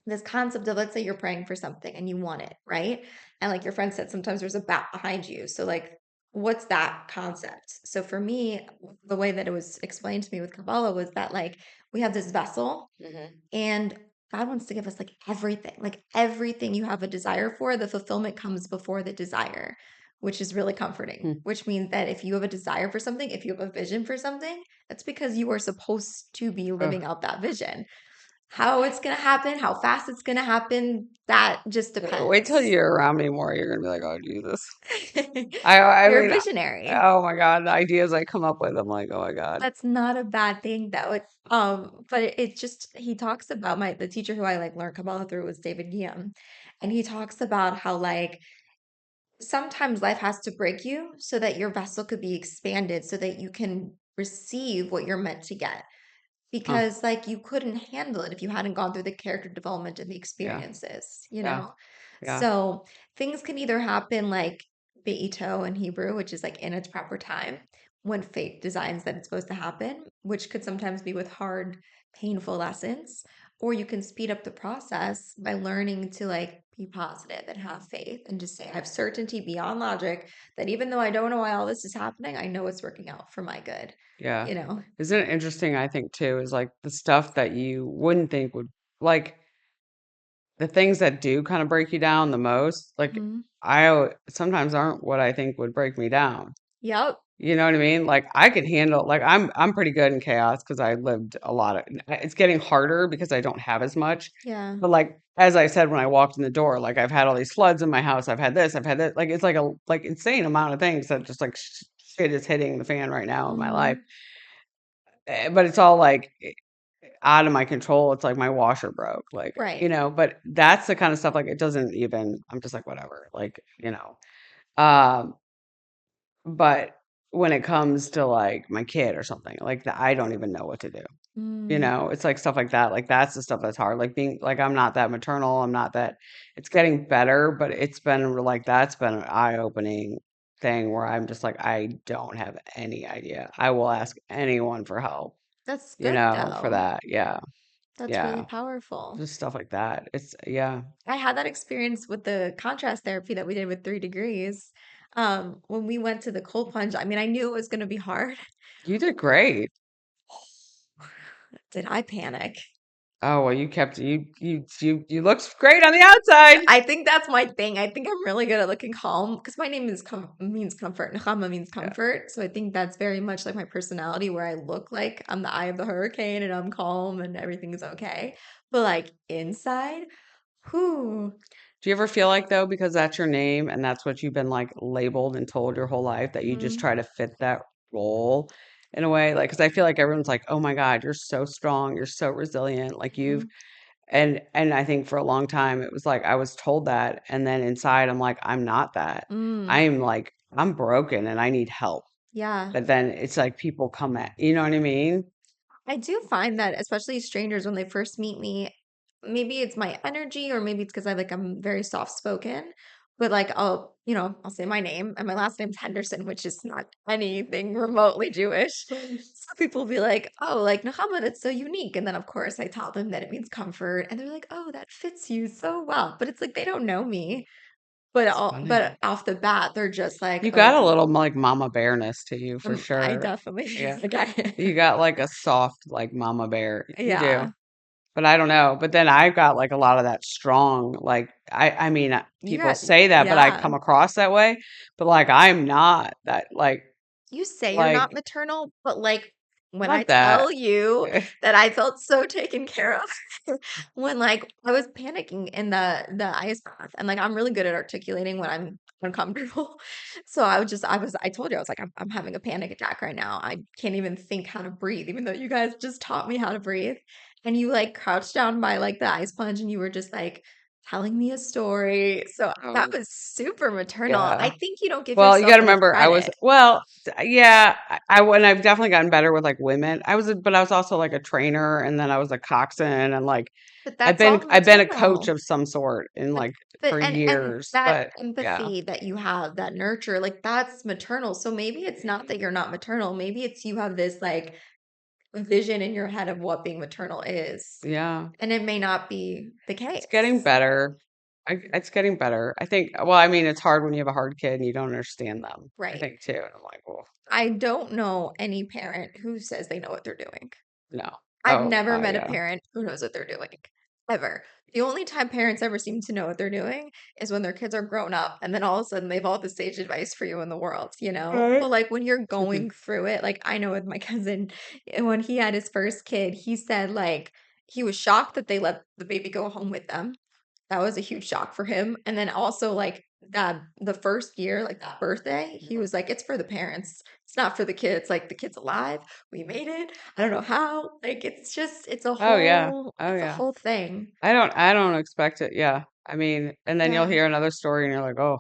this concept of let's say you're praying for something and you want it, right? And like your friend said, sometimes there's a bat behind you. So like what's that concept? So for me, the way that it was explained to me with Kabbalah was that like we have this vessel Hmm. and God wants to give us like everything you have a desire for, the fulfillment comes before the desire, which is really comforting, Hmm. which means that if you have a desire for something, if you have a vision for something, that's because you are supposed to be Ugh. living out that vision. How it's gonna happen, how fast it's gonna happen, that just Wait till depends. you're around me more. You're gonna be like, oh Jesus. I You're a mean, visionary. oh my God, the ideas I come up with, I'm like, oh my God. That's not a bad thing though. But it just he talks about the teacher who I like learned Kabbalah through was David Guillaume. And he talks about how like sometimes life has to break you so that your vessel could be expanded so that you can receive what you're meant to get. Huh. Because like you couldn't handle it if you hadn't gone through the character development and the Yeah. experiences, you Yeah. know? Yeah. So things can either happen like be'ito in Hebrew, which is like in its proper time, when fate designs that it's supposed to happen, which could sometimes be with hard, painful lessons, or you can speed up the process by learning to like be positive and have faith and just say, I have certainty beyond logic that even though I don't know why all this is happening, I know it's working out for my good, Yeah. you know? Isn't it interesting? I think too is like the stuff that you wouldn't think would like the things that do kind of break you down the most. Like Mhm. sometimes aren't what I think would break me down. Yep. You know what I mean? Like I could handle like I'm pretty good in chaos because I lived a lot of it's getting harder because I don't have as much. Yeah. But like as I said when I walked in the door, like I've had all these floods in my house. I've had this, I've had that. Like it's like a like insane amount of things that just like shit is hitting the fan right now in my life. Mhm. But it's all like out of my control. It's like my washer broke, like, Right. but that's the kind of stuff like it doesn't even I'm just like whatever, like. Um but when it comes to like my kid or something like that, I don't even know what to do. Mm. It's like stuff like that. Like that's the stuff that's hard. Like being like I'm not that maternal. I'm not that it's getting better, but it's been like that's been an eye-opening thing where I'm just like I don't have any idea. I will ask anyone for help, That's good for though. that. Yeah. That's really Yeah. powerful. Just stuff like that. It's yeah. I had that experience with the contrast therapy that we did with 3 degrees. When we went to the cold plunge, I mean, I knew it was going to be hard. You did great. Did I panic? Oh, well, you kept you looked great on the outside. I think that's my thing. I think I'm really good at looking calm because my name means comfort. Nechama means Yeah. comfort. So I think that's very much like my personality where I look like I'm the eye of the hurricane and I'm calm and everything is okay. But like inside, whoo. Do you ever feel like though, because that's your name and that's what you've been like labeled and told your whole life that you just Mhm, try to fit that role in a way? Like, because I feel like everyone's like, "Oh my God, you're so strong, you're so resilient." Like you've mhm, and I think for a long time it was like I was told that, and then inside I'm like, I'm not that. mm, I'm like I'm broken and I need help. yeah. But then it's like people come at, you know what I mean? I do find that especially strangers when they first meet me, maybe it's my energy or maybe it's because I'm very soft spoken, but like I'll say my name and my last name's Henderson, which is not anything remotely Jewish. So people will be like, oh, like Nahama, that's so unique. And then of course I tell them that it means comfort and they're like, oh, that fits you so well. But it's like they don't know me. It's But funny. off the bat, they're just like, You got a oh, little like mama bearness to you for I sure. definitely Yeah. like I, You got like a soft like mama bear. You do. yeah. But I don't know. But then I've got like a lot of that strong, like I mean, You people got say that, but I yeah. come across that way. But like I'm not that You say you're not like maternal, but like when I not that. tell you that I felt so taken care of when like I was panicking in the ice bath and like I'm really good at articulating when I'm uncomfortable. So I told you, I was like, I'm having a panic attack right now. I can't even think how to breathe, even though you guys just taught me how to breathe. And you like crouched down by like the ice plunge and you were just like telling me a story. So that Oh, was super maternal. I yeah. think you don't give Well, you yourself got to enough remember, credit. yeah, and I've definitely gotten better with like women. But I was also like a trainer, and then I was a coxswain, and like But that's all I've been a coach maternal. of some sort in But like but for and years. that But yeah, empathy that you have, that nurture, like that's maternal. So maybe it's not that you're not maternal. Maybe it's you have this like vision in your head of what being maternal is. yeah, And it may not be the it's getting case. better. It's getting better. I think. Well, I mean, it's hard when you have a hard kid and you don't understand them. I Right. think too. And I'm like, well, I don't know any parent who says they know what they're doing. no. I've Oh, never met a yeah. parent who knows what they're doing, ever. The only time parents ever seem to know what they're doing is when their kids are grown up and then all of a sudden they've all the sage advice for you in the world, you know? Right. But like when you're going through it, like I know with my cousin, when he had his first kid, he said like he was shocked that they let the baby go home with them. That was a huge shock for him. And then also like that the first year, like that birthday, he was like, it's for the parents. It's not for the kids. Like the kid's alive. We made it. I don't know how. Like it's just Oh yeah. Oh it's a yeah. whole thing. I don't expect it. Yeah. I mean, and then you'll Yeah. hear another story and you're like, oh,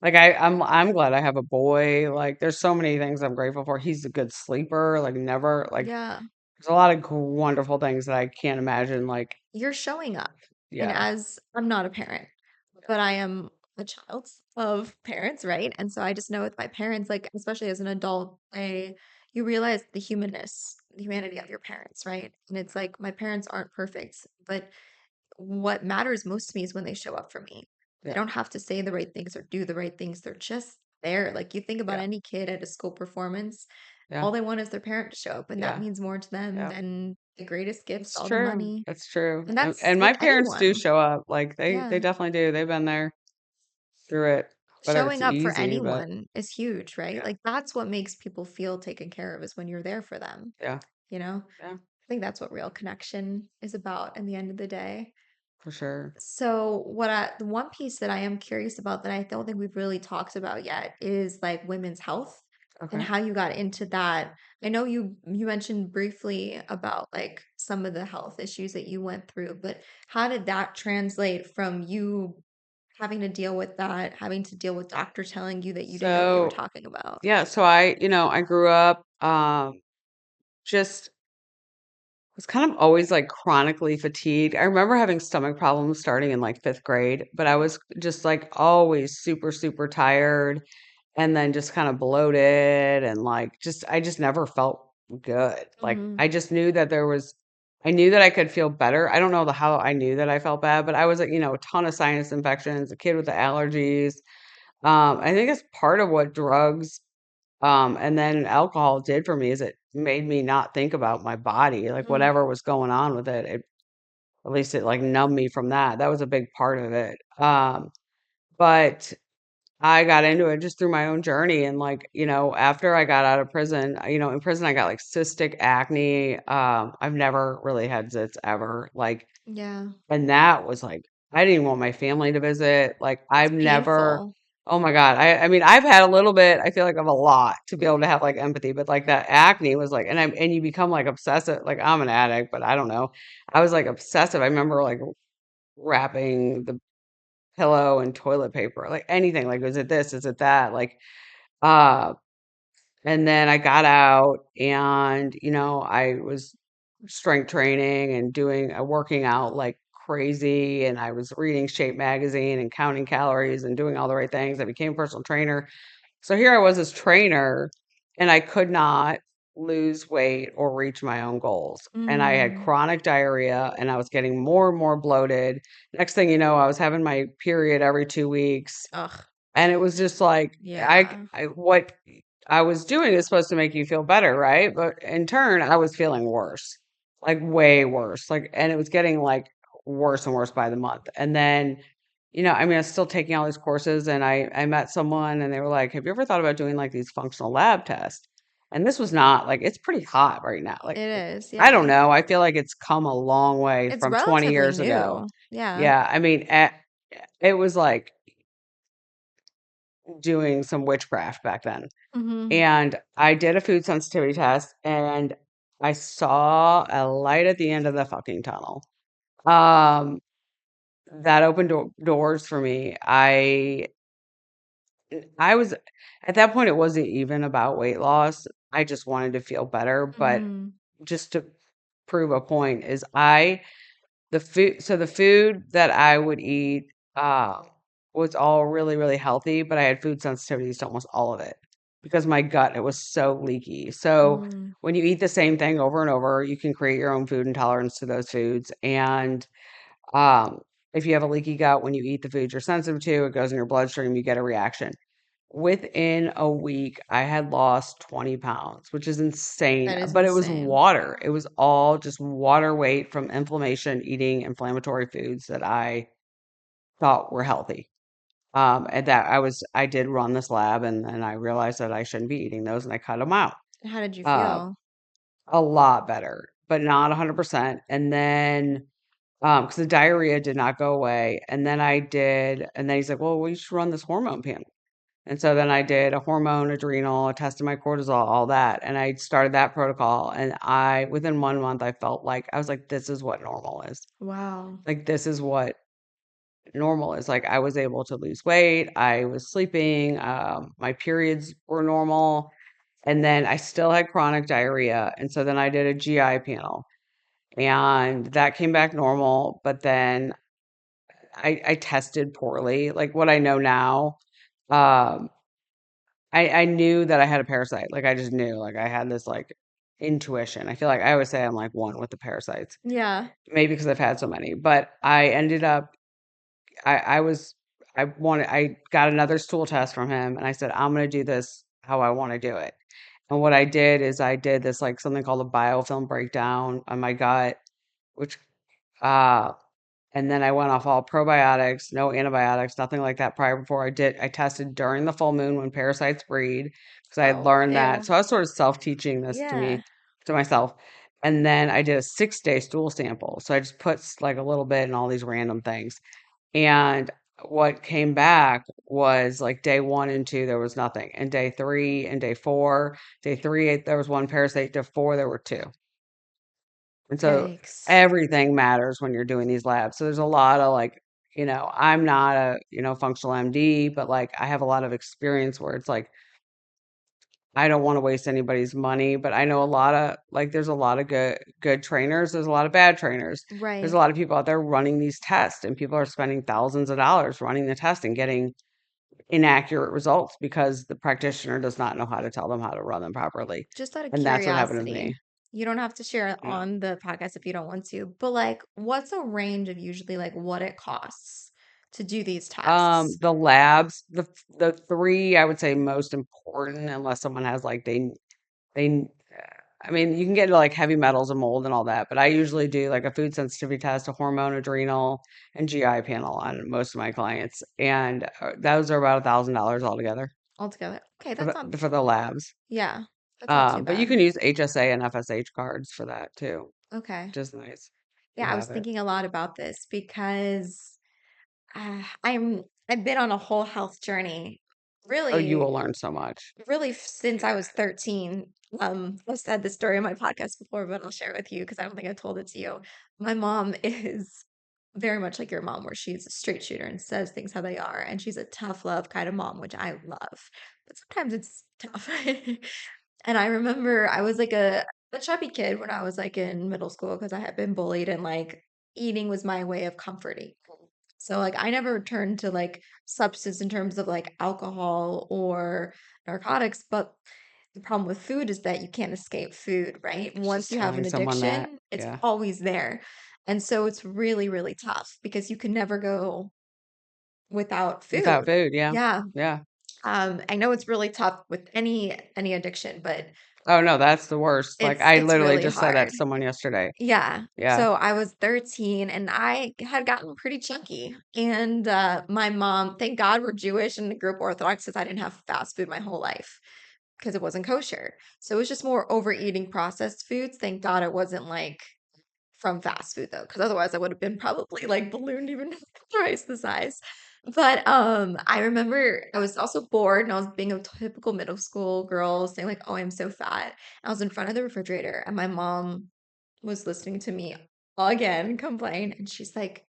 like I'm glad I have a boy. Like there's so many things I'm grateful for. He's a good sleeper. Like never like Yeah. there's a lot of wonderful things that I can't imagine. Like, You're showing up. And yeah. as I'm not a parent, but I am a child of parents, right? And so I just know with my parents, like especially as an adult, I you realize the humanness, the humanity of your parents, right? And it's like my parents aren't perfect, but what matters most to me is when they show up for me. They Yeah. don't have to say the right things or do the right things. They're just there. Like you think about Yeah. any kid at a school performance, Yeah. all they want is their parent to show up, and that Yeah. means more to them Yeah. than the greatest gifts, It's all the true. money. It's true. And that's And with my parents do anyone. show up. Like they Yeah. definitely do. They've been there through it, whether it's Showing up for easy, but anyone is huge, right? yeah. Like that's what makes people feel taken care of is when you're there for them, Yeah. you know? Yeah. I think that's what real connection is about in the end of the day. For sure. So the one piece that I am curious about that I don't think we've really talked about yet is like women's health and Okay. how you got into that. I know you mentioned briefly about like some of the health issues that you went through, but how did that translate from you having to deal with that, having to deal with doctors telling you that you didn't know what you were So talking about? yeah, so I grew up just was kind of always like chronically fatigued. I remember having stomach problems starting in like fifth grade, but I was just like always super, super tired and then just kind of bloated and like I just never felt good. Like Hmm. I just knew that I knew that I could feel better. I don't know how I knew that I felt bad, but I was like, a ton of sinus infections, a kid with the allergies. I think it's part of what drugs and then alcohol did for me is it made me not think about my body, like Mm, whatever was going on with it. At least it like numbed me from that. That was a big part of it. But I got into it just through my own journey. And like, after I got out of prison, in prison I got like cystic acne. I've never really had zits ever. Like, yeah, and that was like, I didn't even want my family to visit. Like, it's I've never, painful. oh my God. I mean, I've had a little bit, I feel like of a lot to be able to have like empathy, but like that acne was like, and you become like obsessive. Like, I'm an addict, but I don't know. I was like obsessive. I remember like wrapping the pillow and toilet paper, like anything. Like, is it this? Is it that? Like, uh, and then I got out and, I was strength training and doing working out like crazy. And I was reading Shape magazine and counting calories and doing all the right things. I became a personal trainer. So here I was as trainer and I could not lose weight or reach my own goals. And I had Mm, chronic diarrhea and I was getting more and more bloated. Next thing you know, I was having my period every 2 weeks. ugh, And it was just like yeah, what I was doing is supposed to make you feel better, right? But in turn, I was feeling worse, like way worse. Like, and it was getting like worse and worse by the month. And then, I mean, I was still taking all these courses, and I met someone, and they were like, "Have you ever thought about doing like these functional lab tests?" And this was not like it's pretty hot right now. Like, it is. I don't Yeah, know. I feel like it's come a long way it's from 20 relatively years ago. new. Yeah. Yeah, I mean, it was like doing some witchcraft back then. Mm-hmm. And I did a food sensitivity test and I saw a light at the end of the fucking tunnel. Um, that opened doors for me. I was at that point, it wasn't even about weight loss. I just wanted to feel better. But Mm-hmm. just to prove a point is the food that I would eat was all really, really healthy, but I had food sensitivities to almost all of it because my gut, it was so leaky. So Mm. when you eat the same thing over and over, you can create your own food intolerance to those foods. And um, if you have a leaky gut, when you eat the foods you're sensitive to, it goes in your bloodstream, you get a reaction. Within a week, I had lost 20 pounds, which is insane, That is but it was insane. water. It was all just water weight from inflammation, eating inflammatory foods that I thought were healthy. And that I did run this lab and I realized that I shouldn't be eating those and I cut them out. How did you Uh, feel? a lot better, but not 100%. And then, because the diarrhea did not go away. And then he's like, well, we should run this hormone panel. And so then I did a hormone, adrenal, I tested my cortisol, all that. And I started that protocol. And within 1 month, I felt like, I was like, this is what normal is. Wow. Like, this is what normal is. Like, I was able to lose weight. I was sleeping. My periods were normal. And then I still had chronic diarrhea. And so then I did a GI panel and that came back normal. But then I tested poorly. Like, what I know now, um, I knew that I had a parasite. Like, I just knew, like, I had this, like, intuition. I feel like I always say I'm, like, one with the parasites, Yeah. maybe because I've had so many, but I ended up I was I got another stool test from him, and I said, "I'm gonna do this how I wanna do it." And what I did is I did this, like, something called a biofilm breakdown on my gut, which, uh and then I went off all probiotics, no antibiotics, nothing like that prior before I tested during the full moon when parasites breed because I had Oh, learned that. ew. So I was sort of self-teaching this Yeah. to myself. And then I did a 6-day stool sample. So I just put like a little bit in all these random things. And what came back was like day 1 and 2, there was nothing. And day 3 and day 3, there was one parasite. Day 4, there were two. And so Yikes. everything matters when you're doing these labs. So there's a lot of like, I'm not a, functional MD, but like I have a lot of experience where it's like I don't want to waste anybody's money, but I know a lot of like there's a lot of good trainers, there's a lot of bad trainers. There's a Right. lot of people out there running these tests and people are spending thousands of dollars running the test and getting inaccurate results because the practitioner does not know how to tell them how to run them properly. Just out of And that's what happened to curiosity, me. you don't have to share it Yeah. on the podcast if you don't want to, but like, what's a range of usually like what it costs to do these tests? The labs, the 3 I would say most important unless someone has like they I mean, you can get into like heavy metals and mold and all that, but I usually do like a food sensitivity test, a hormone, adrenal, and GI panel on most of my clients, and those are about $1,000 altogether Altogether. Okay, for that's not, the for the labs. yeah, that's not too But you bad. can use HSA and FSH cards for that too, Okay. which is nice if you Yeah, I was have it. thinking a lot about this because I've been on a whole health journey, Oh, you will really, learn so much. really since I was 13. I've said this story on my podcast before, but I'll share it with you because I don't think I told it to you. My mom is very much like your mom, where she's a straight shooter and says things how they are, and she's a tough love kind of mom, which I love. But sometimes it's tough. And I remember I was like a chubby kid when I was like in middle school because I had been bullied and like eating was my way of comforting. So like I never turned to like substance in terms of like alcohol or narcotics, but the problem with food is that you can't escape food, right? Once Just you have telling an someone that, addiction, it's yeah, always there. And so it's really, really tough because you can never go without without food. food, yeah, Yeah. yeah. I know it's really tough with any addiction, but Oh no, that's the worst. Like I it's literally really just said that hard. to someone yesterday. Yeah. Yeah. So I was 13 and I had gotten pretty chunky. And my mom, thank God we're Jewish and grew up Orthodox because I didn't have fast food my whole life because it wasn't kosher. So it was just more overeating processed foods. Thank God it wasn't like from fast food though, because otherwise I would have been probably like ballooned even twice the size. But I remember I was also bored and I was being a typical middle school girl saying like, "Oh, I'm so fat." I was in front of the refrigerator and my mom was listening to me again complain and she's like,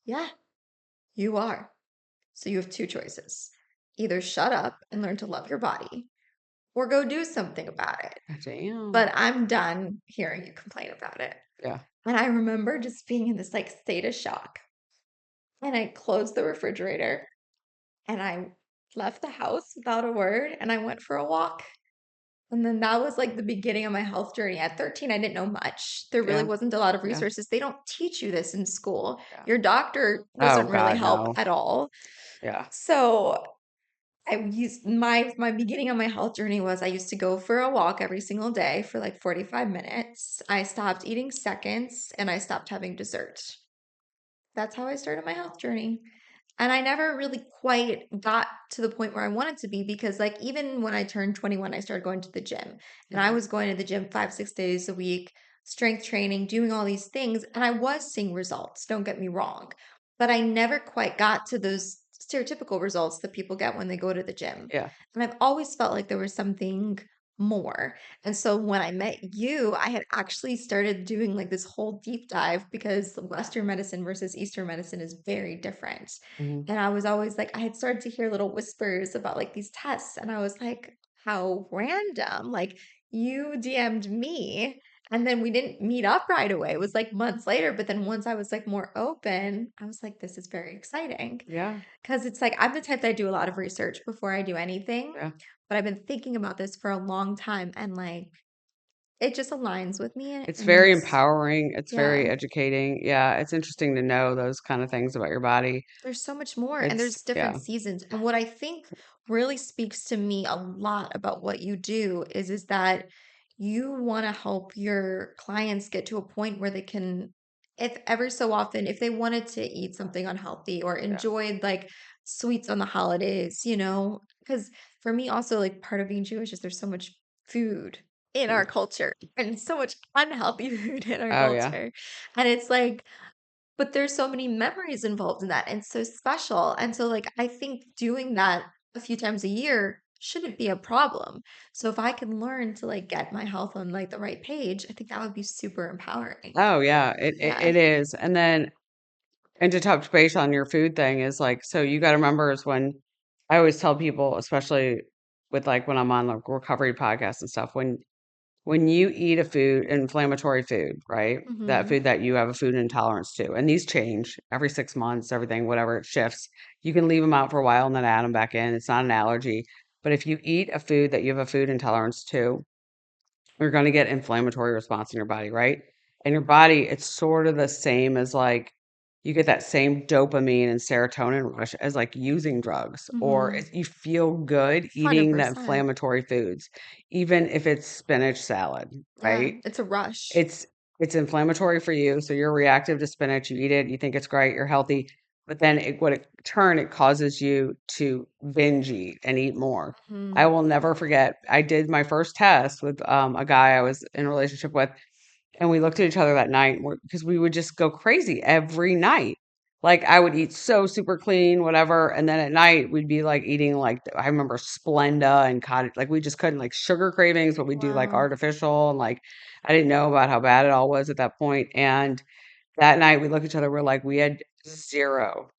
"Yeah, you are. So you have two choices. Either shut up and learn to love your body or go do something about it. Damn. But I'm done hearing you complain about it." Yeah. And I remember just being in this like state of shock. And I closed the refrigerator and I left the house without a word and I went for a walk. And then that was like the beginning of my health journey. At 13, I didn't know much. There really Yeah. wasn't a lot of Yeah. resources. They don't teach you this in school. Yeah. Your doctor Oh doesn't really God, help no. at all. Yeah. So I used my beginning of my health journey was I used to go for a walk every single day for like 45 minutes. I stopped eating seconds and I stopped having dessert. That's how I started my health journey. And I never really quite got to the point where I wanted to be because, like, even when I turned 21, I started going to the gym. And I Mhm. was going to the gym 5, 6 days a week, strength training, doing all these things. And I was seeing results, don't get me wrong. But I never quite got to those stereotypical results that people get when they go to the gym. Yeah. And I've always felt like there was something more. And so when I met you, I had actually started doing like this whole deep dive because Western medicine versus Eastern medicine is very different. Mhm. And I was always like, I had started to hear little whispers about like these tests. And I was like, how random. Like, you DM'd me. And then we didn't meet up right away. It was like months later. But then once I was like more open, I was like, this is very exciting. Yeah. Because it's like, I'm the type that I do a lot of research before I do anything. Yeah. But I've been thinking about this for a long time. And like, it just aligns with me. It's very And empowering. It's very yeah. educating. Yeah, it's interesting to know those kind of things about your body. There's so much more, and It's there's different yeah. seasons. And what I think really speaks to me a lot about what you do is that you want to help your clients get to a point where they can, if ever so often, if they wanted to eat something unhealthy or Yeah. enjoyed like sweets on the holidays, because for me also like part of being Jewish is there's so much food in Mm. our culture and so much unhealthy food in our Oh yeah. culture. And it's like but there's so many memories involved in that and so special. And so, like, I think doing that a few times a year shouldn't be a problem. So if I can learn to like get my health on like the right page, I think that would be super empowering. Oh yeah. Yeah. It is. And then and to touch base on your food thing is like so you got to remember is when I always tell people, especially with like when I'm on like recovery podcasts and stuff, when you eat a food, inflammatory food, right? That Hmm. food that you have a food intolerance to, and these change every 6 months, everything, whatever, it shifts. You can leave them out for a while and then add them back in. It's not an allergy. But if you eat a food that you have a food intolerance to, you're going to get inflammatory response in your body, right? And your body, it's sort of the same as like you get that same dopamine and serotonin rush as like using drugs, or Hmm. you feel good eating the 100%. inflammatory foods, even if it's spinach salad, Yeah. right? It's a rush. It's it's inflammatory for you, so you're reactive to spinach, you eat it, you think it's great, you're healthy, but then it causes you to binge eat and eat more. I Hmm. will never forget, I did my first test with, a guy I was in a relationship with, and we looked at each other that night because we would just go crazy every night. Like, I would eat so super clean, whatever, and then at night, we'd be, like, eating, like, I remember Splenda and cottage like, we just couldn't like, sugar cravings, but we'd do, like, Wow. artificial, and, like, I didn't know about how bad it all was at that point, and that night, we looked at each other, we're like, we had 0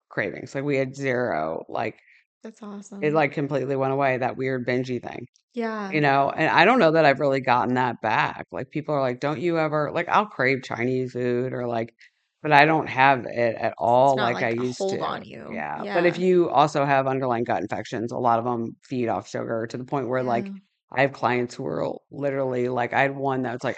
cravings, like, we had 0, like, That's it, awesome. like, completely went away, that weird bingey thing. Yeah. And I don't know that I've really gotten that back. Like, people are like, "Don't you ever" like, I'll crave Chinese food or, like but I don't have it at It's all not like I like a used hold to. on you. Yeah, but if Yeah. you also have underlying gut infections, a lot of them feed off sugar to the point where, like, Yeah. I have clients who are literally like I had one that was like,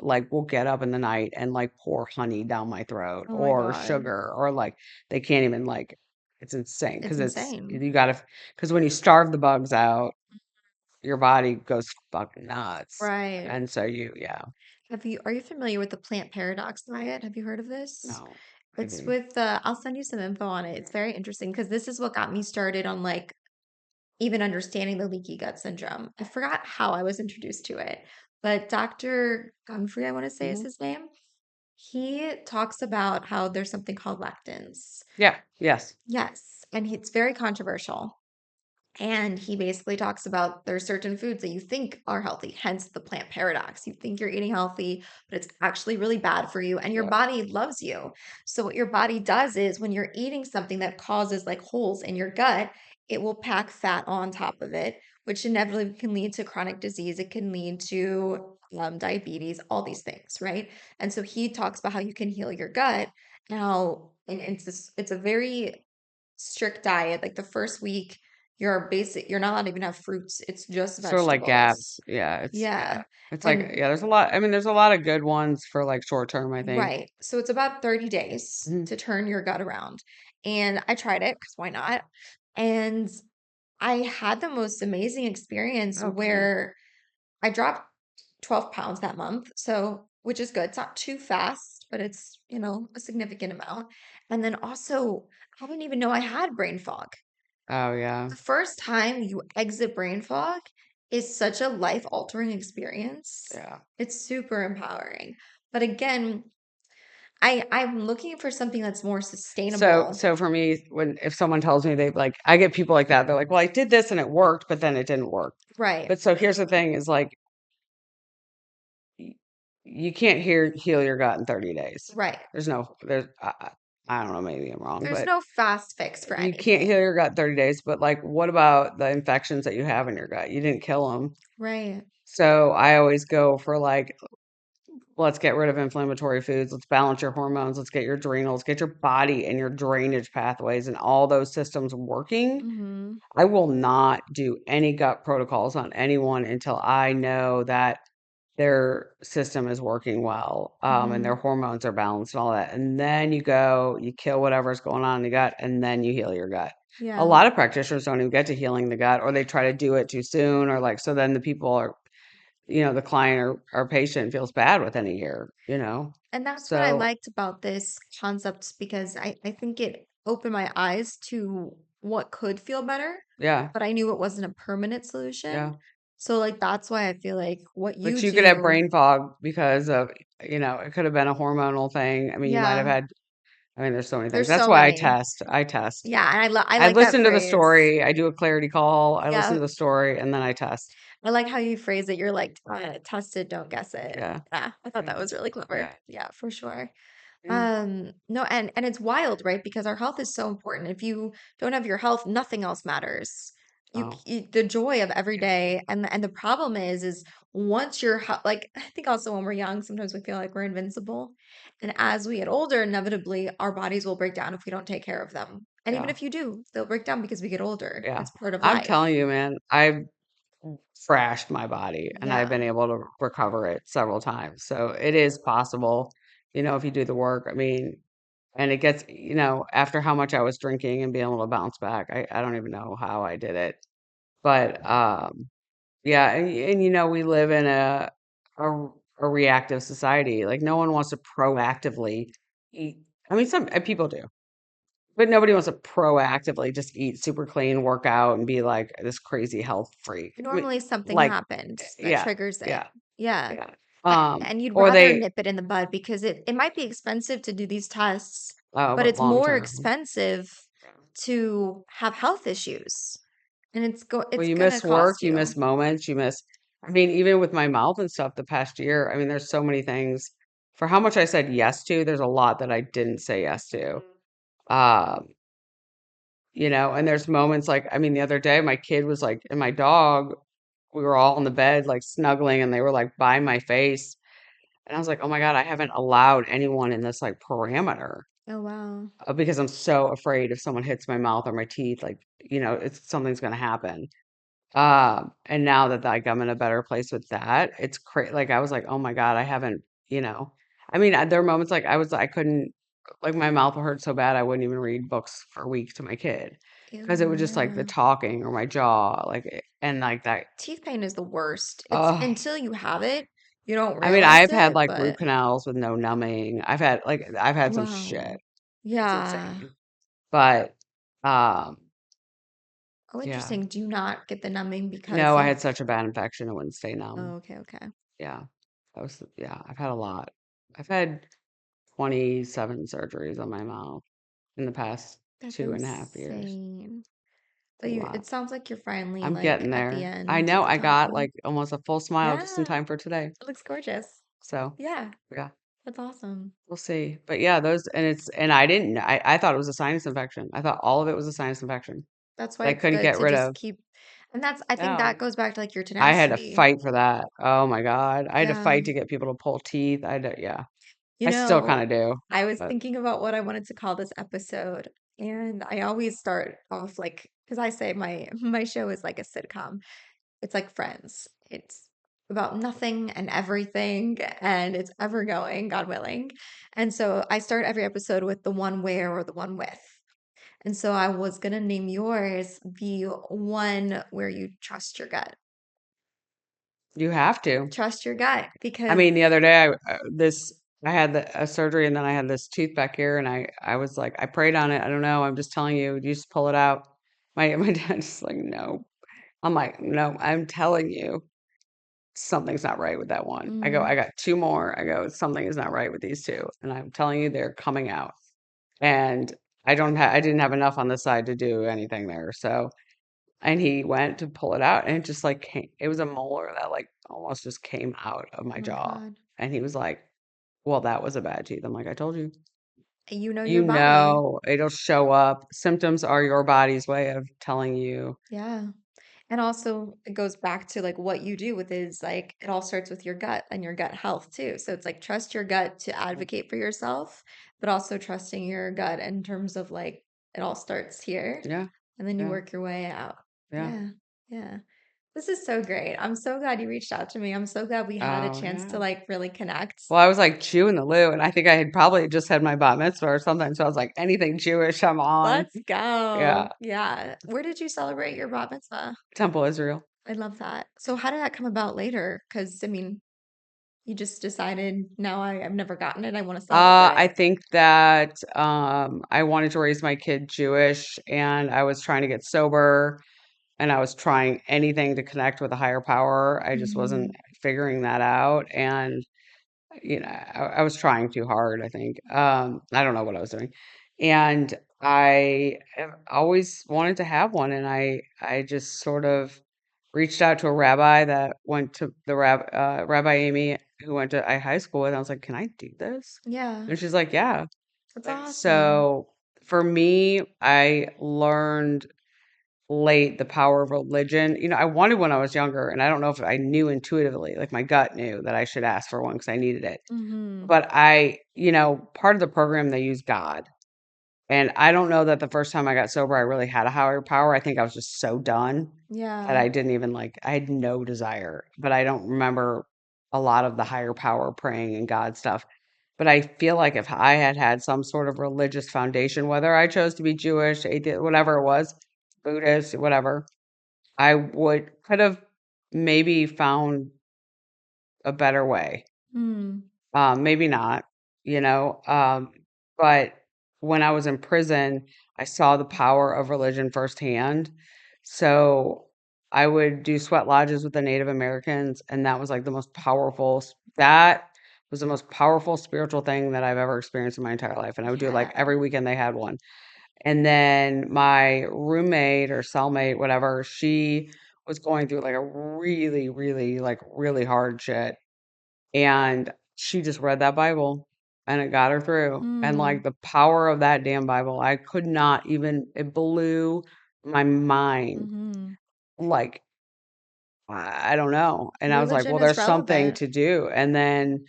like, will get up in the night and, like, pour honey down my throat Oh my or God. sugar or, like, they can't even, like it's insane It's because insane. you gotta because when you starve the bugs out your body goes fucking nuts. Right. And so yeah. Are you familiar with the plant paradox diet? Have you heard of this? No, It's maybe. with I'll send you some info on it. It's very interesting because this is what got me started on like even understanding the leaky gut syndrome. I forgot how I was introduced to it, but Dr. Gumfrey, I want to say is Mhm. his name. He talks about how there's something called lectins. Yeah. Yes. Yes, and it's very controversial. And he basically talks about there's certain foods that you think are healthy, hence the plant paradox. You think you're eating healthy, but it's actually really bad for you, and your Yeah. body loves you. So, what your body does is when you're eating something that causes like holes in your gut, it will pack fat on top of it, which inevitably can lead to chronic disease. It can lead to diabetes, all these things, right? And so, he talks about how you can heal your gut. Now, and it's a very strict diet. Like the first week, you're not allowed to even have fruits. It's just Sort of like vegetables. gaps. Yeah. Yeah. It's like, And yeah, there's a lot. I mean, there's a lot of good ones for like short term, I think. right. So it's about 30 days Mhm. to turn your gut around. And I tried it because why not? And I had the most amazing experience Oh, cool. where I dropped 12 pounds that month. So, which is good. It's not too fast, but it's, a significant amount. And then also, I didn't even know I had brain fog. Oh, yeah. The first time you exit brain fog is such a life-altering experience. Yeah. It's super empowering. But again, I'm looking for something that's more sustainable. So for me, if someone tells me I get people like that. They're like, well, I did this and it worked, but then it didn't work. Right, But so here's the thing is like, y- you can't heal your gut in 30 days. right. I don't know, maybe I'm wrong, There's but no fast fix for you can't anything. heal your gut in 30 days. But like, what about the infections that you have in your gut? You didn't kill them. Right. So I always go for like, let's get rid of inflammatory foods. Let's balance your hormones. Let's get your adrenals, get your body and your drainage pathways and all those systems working. Mm-hmm. I will not do any gut protocols on anyone until I know that their system is working well, and Mm-hmm. their hormones are balanced and all that. And then you go, you kill whatever's going on in the gut, and then you heal your gut. A Yeah. lot of practitioners don't even get to healing the gut, or they try to do it too soon, or like, so then the people are, the client or patient feels bad within a year. And that's what I So, liked about this concept because I think it opened my eyes to what could feel better, yeah, but I knew it wasn't a permanent solution. yeah. So like that's why I feel like what you But you could have do, brain fog because of, it could have been a hormonal thing. I mean, you might have yeah, had, I mean, there's so many things. there's That's so why I many. test. I test. Yeah, and I I like that listen to the phrase. story. I do a clarity call. I listen Yeah, to the story and then I test. I like how you phrase it. You're like, test it, don't guess it. Yeah. Yeah, I thought that Yeah. was really clever. Yeah. Yeah, for sure. Yeah. No, and it's wild, right? Because our health is so important. If you don't have your health, nothing else matters. Oh, The joy of every yeah. day, and the problem is once you're like I think also when we're young, sometimes we feel like we're invincible, and as we get older, inevitably our bodies will break down if we don't take care of them. And even Yeah. if you do, they'll break down because we get older. Yeah. It's part of I'm life. telling you, man, I've thrashed my body and I've Yeah. been able to recover it several times. So it is possible, if you do the work. I mean, and it gets, after how much I was drinking and being able to bounce back, I don't even know how I did it. But yeah, and we live in a a reactive society. Like no one wants to proactively eat. I mean, some people do, but nobody wants to proactively just eat super clean, work out, and be like this crazy health freak. I mean, Normally something like, happened that yeah, triggers it. yeah, Yeah. yeah. And you'd Or rather they, nip it in the bud because it might be expensive to do these tests, oh, but but it's long more term. expensive to have health issues. And Well, it's you gonna miss work, cost you you. miss moments, you miss. I mean, even with my mouth and stuff the past year, I mean, there's so many things. For how much I said yes to, there's a lot that I didn't say yes to. Um, and there's moments like, I mean, the other day my kid was like, and my dog, we were all in the bed like snuggling and they were like by my face. And I was like, oh my God, I haven't allowed anyone in this like parameter Oh wow. because I'm so afraid if someone hits my mouth or my teeth, like, it's something's going to happen. And now that like I'm in a better place with that, it's crazy. Like I was like, oh my God, I haven't, you know. I mean, there are moments like I couldn't, like my mouth would hurt so bad I wouldn't even read books for a week to my kid because it Ew, was just like the yeah. talking or my jaw, and like that. Teeth pain is the worst. It's Oh, until you have it, you don't I mean, realize I've had it, like root but canals with no numbing. I've had some wow. shit. It's Yeah. insane. But um, Oh, yeah. interesting. Do you not get the numbing because No, I of had such a bad infection, it wouldn't stay oh, numb. okay, okay. Yeah. I've had a lot. I've had 27 surgeries on my mouth in the past That's 2.5 years. insane. A But it lot. sounds like you're finally I'm like getting at the there. I end know of the I got tunnel. like almost a full smile just in Yeah, time for today. it looks gorgeous. So, Yeah, yeah, that's awesome. we'll see. But yeah, and I didn't, I thought it was a sinus infection. I thought all of it was a sinus infection That's that why I it's couldn't good get to rid just of. keep, and I think No. that goes back to like your I had to tenacity. fight for that. Oh my God. I had to Yeah. fight to get people to pull teeth. Yeah. You I still know, kind of do. I was But thinking about what I wanted to call this episode, and I always start off like, because I say my show is like a sitcom. It's like Friends. It's about nothing and everything, and it's ever going, God willing. And so I start every episode with the one where or the one with. And so I was gonna name yours the one where you trust your gut. you have to. Trust your gut I because mean, the other day, I had a surgery and then I had this tooth back here, and I was like, I prayed on it. I don't know. I'm just telling you, you just pull it out. My dad's like, no. I'm like, no, I'm telling you, something's not right with that one. I go, I mm, got two more. I go, something is not right with these two, and I'm telling you, they're coming out. And I didn't have enough on the side to do anything there. So, and he went to pull it out, and it just like it was a molar that like almost just came out of oh my my jaw. God. And he was like, well, that was a bad tooth. I'm like, I told you. You know You your body. know, it'll show up. Symptoms are your body's way of telling you. Yeah. And also, it goes back to like what you do with is like it all starts with your gut and your gut health too. So it's like trust your gut to advocate for yourself, but also trusting your gut in terms of like it all starts here Yeah, and then you yeah, work your way out. yeah. Yeah. Yeah. This is so great. I'm so glad you reached out to me. I'm so glad we had a Oh, chance to yeah. like really connect. Well, I was like chewing the loo, and I think I had probably just had my bat mitzvah or something. So I was like, anything Jewish, I'm on. Let's Yeah, go. Yeah. Where did you celebrate your bat mitzvah? Temple Israel. I love that. So how did that come about later? Because I mean, you just decided, "No, I've never gotten it, I wanna I celebrate." think that I wanted to raise my kid Jewish, and I was trying to get sober, and I was trying anything to connect with a higher power. I just wasn't Mhm. figuring that out, and I was trying too hard, I think. I don't know what I was doing. And I have always wanted to have one, and I just sort of reached out to a rabbi that went to Rabbi Amy, who went to high school with. I was like, "Can I do this?" Yeah, And she's like, "Yeah." that's And awesome. so for me, I learned late the power of religion. I wanted when I was younger, and I don't know if I knew intuitively, like my gut knew that I should ask for one because I needed it. Mhm. But part of the program, they use God. And I don't know that the first time I got sober, I really had a higher power. I think I was just so done that Yeah. I didn't even I had no desire. But I don't remember a lot of the higher power praying and God stuff. But I feel like if I had had some sort of religious foundation, whether I chose to be Jewish, atheist, whatever it was, Buddhist, whatever, I could have maybe found a better way. Mm. Maybe not, you know. But when I was in prison, I saw the power of religion firsthand. So I would do sweat lodges with the Native Americans, and that was like that was the most powerful spiritual thing that I've ever experienced in my entire life. And I would do it like Yeah. every weekend they had one. And then my roommate or cellmate, whatever, she was going through like a really, really, like really hard shit, and she just read that Bible, and it got her through. And like Mm. the power of that damn Bible, I could not even, it blew my mind. Mhm. Like, I don't know. And I was like, well, Religion is there's something relevant. to do. And then,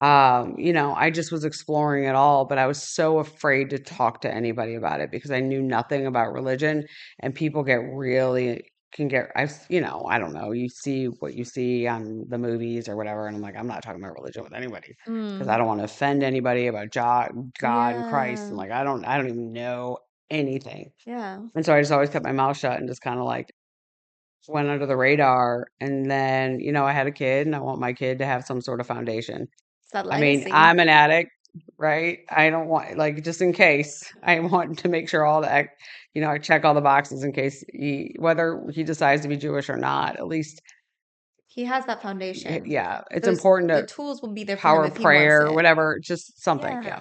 I just was exploring it all, but I was so afraid to talk to anybody about it because I knew nothing about religion, and people can get, I don't know. You see what you see on the movies or whatever. And I'm like, I'm not talking about religion with anybody because I Mm. don't want to offend anybody about God and Christ. And Yeah. like, I don't even know anything. Yeah. And so I just always kept my mouth shut and just kind of like went under the radar. And then, I had a kid, and I want my kid to have some sort of foundation. It's that I mean, legacy. I'm an addict, right? I don't want, like, just in case, I want to make sure I check all the boxes in case whether he decides to be Jewish or not, at least, He has that foundation. yeah, it's Those important the to tools will be there for him power if he wants prayer, it. whatever, just something. Yeah. Yeah.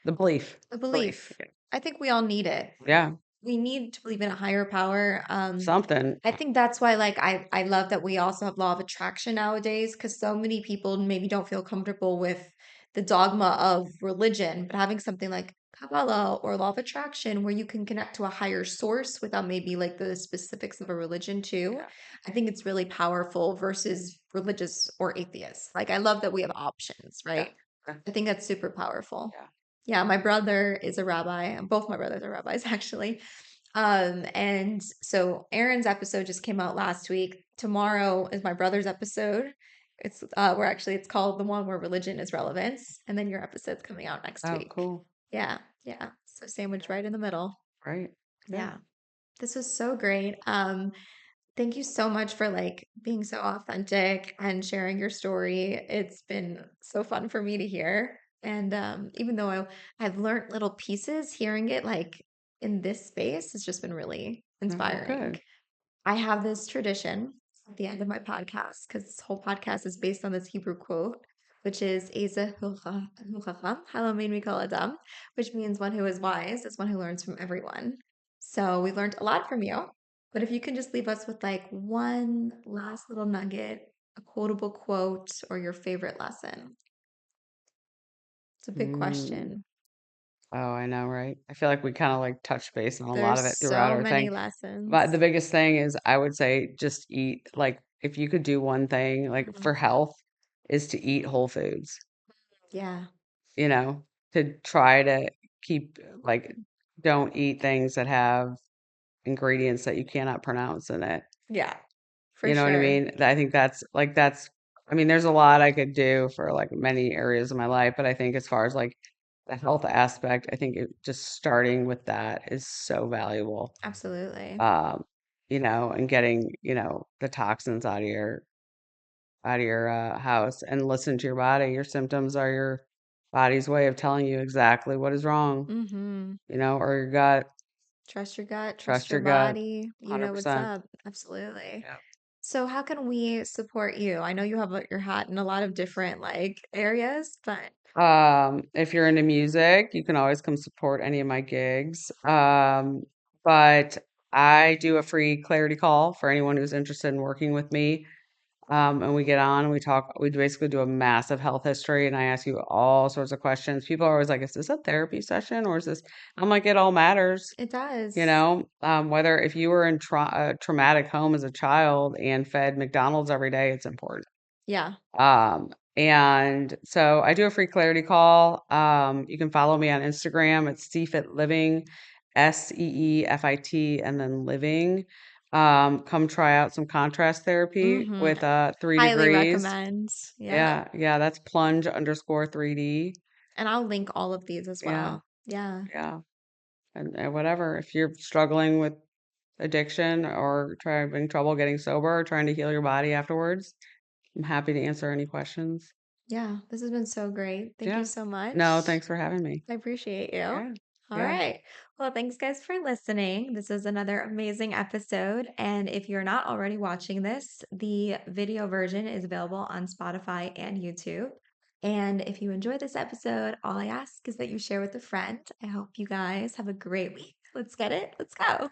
The belief. The Belief. belief. I think we all need it. Yeah. We need to believe in a higher power. Something. I think that's why, like, I love that we also have law of attraction nowadays, because so many people maybe don't feel comfortable with the dogma of religion, but having something like Kabbalah or law of attraction where you can connect to a higher source without maybe like the specifics of a religion too. Yeah. I think it's really powerful versus religious or atheists. Like, I love that we have options, Yeah. right? Yeah. I think that's super powerful. Yeah. Yeah, my brother is a rabbi. Both my brothers are rabbis, actually. And so Aaron's episode just came out last week. Tomorrow is my brother's episode. It's called the one where religion is relevance, and then your episode's coming out next Oh, week. cool. Yeah, yeah. So sandwiched right in the middle. Right. Yeah. Yeah. This was so great. Thank you so much for like being so authentic and sharing your story. It's been so fun for me to hear. And even though I've learned little pieces, hearing it like in this space has just been really Yeah, well, inspiring. good. I have this tradition at the end of my podcast, because this whole podcast is based on this Hebrew quote, which is Eza Halamein Mikol Adam, which means one who is wise is one who learns from everyone. So we learned a lot from you. But if you can just leave us with like one last little nugget, a quotable quote, or your favorite lesson. It's a big Mm. question. Oh, I know, right? I feel like we kind of like touch base on a lot There's of it throughout so our many thing. But the lessons. biggest thing is I would say just eat, like, if you could do one thing, like Mhm. for health, is to eat whole foods, Yeah. you know, to try to keep, like, don't eat things that have ingredients that you cannot pronounce in it. Yeah. For You know what I sure. mean? I think I mean, there's a lot I could do for like many areas of my life, but I think as far as like the health aspect, I think just starting with that is so valuable. Absolutely. Um, and getting, the toxins out of your house and listen to your body. Your symptoms are your body's way of telling you exactly what is wrong, Mm-hmm. or your gut. Trust your gut, trust Trust your your gut, body. You know what's 100%. up. Absolutely. Yeah. So how can we support you? I know you have your hat in a lot of different like areas, but If you're into music, you can always come support any of my gigs. But I do a free clarity call for anyone who's interested in working with me. And we get on and we talk, we basically do a massive health history and I ask you all sorts of questions. People are always like, is this a therapy session or is this? I'm like, it all matters. it does. Whether if you were in a traumatic home as a child and fed McDonald's every day, it's important. Yeah. And so I do a free clarity call. You can follow me on Instagram. It's CFIT Living, SEEFIT, and then living. Come try out some contrast therapy Mm-hmm. with 3 Highly degrees. recommend. Yeah. Yeah, yeah, that's plunge_3D. And I'll link all of these as Yeah, well. Yeah. yeah. And whatever. If you're struggling with addiction or having trouble getting sober or trying to heal your body afterwards, I'm happy to answer any questions. Yeah. This has been so great. Thank you Yeah. so No, much. thanks for having me. I appreciate you. Yeah. All Yeah. right. Well, thanks guys for listening. This is another amazing episode. And if you're not already watching this, the video version is available on Spotify and YouTube. And if you enjoyed this episode, all I ask is that you share with a friend. I hope you guys have a great week. Let's get it. Let's go.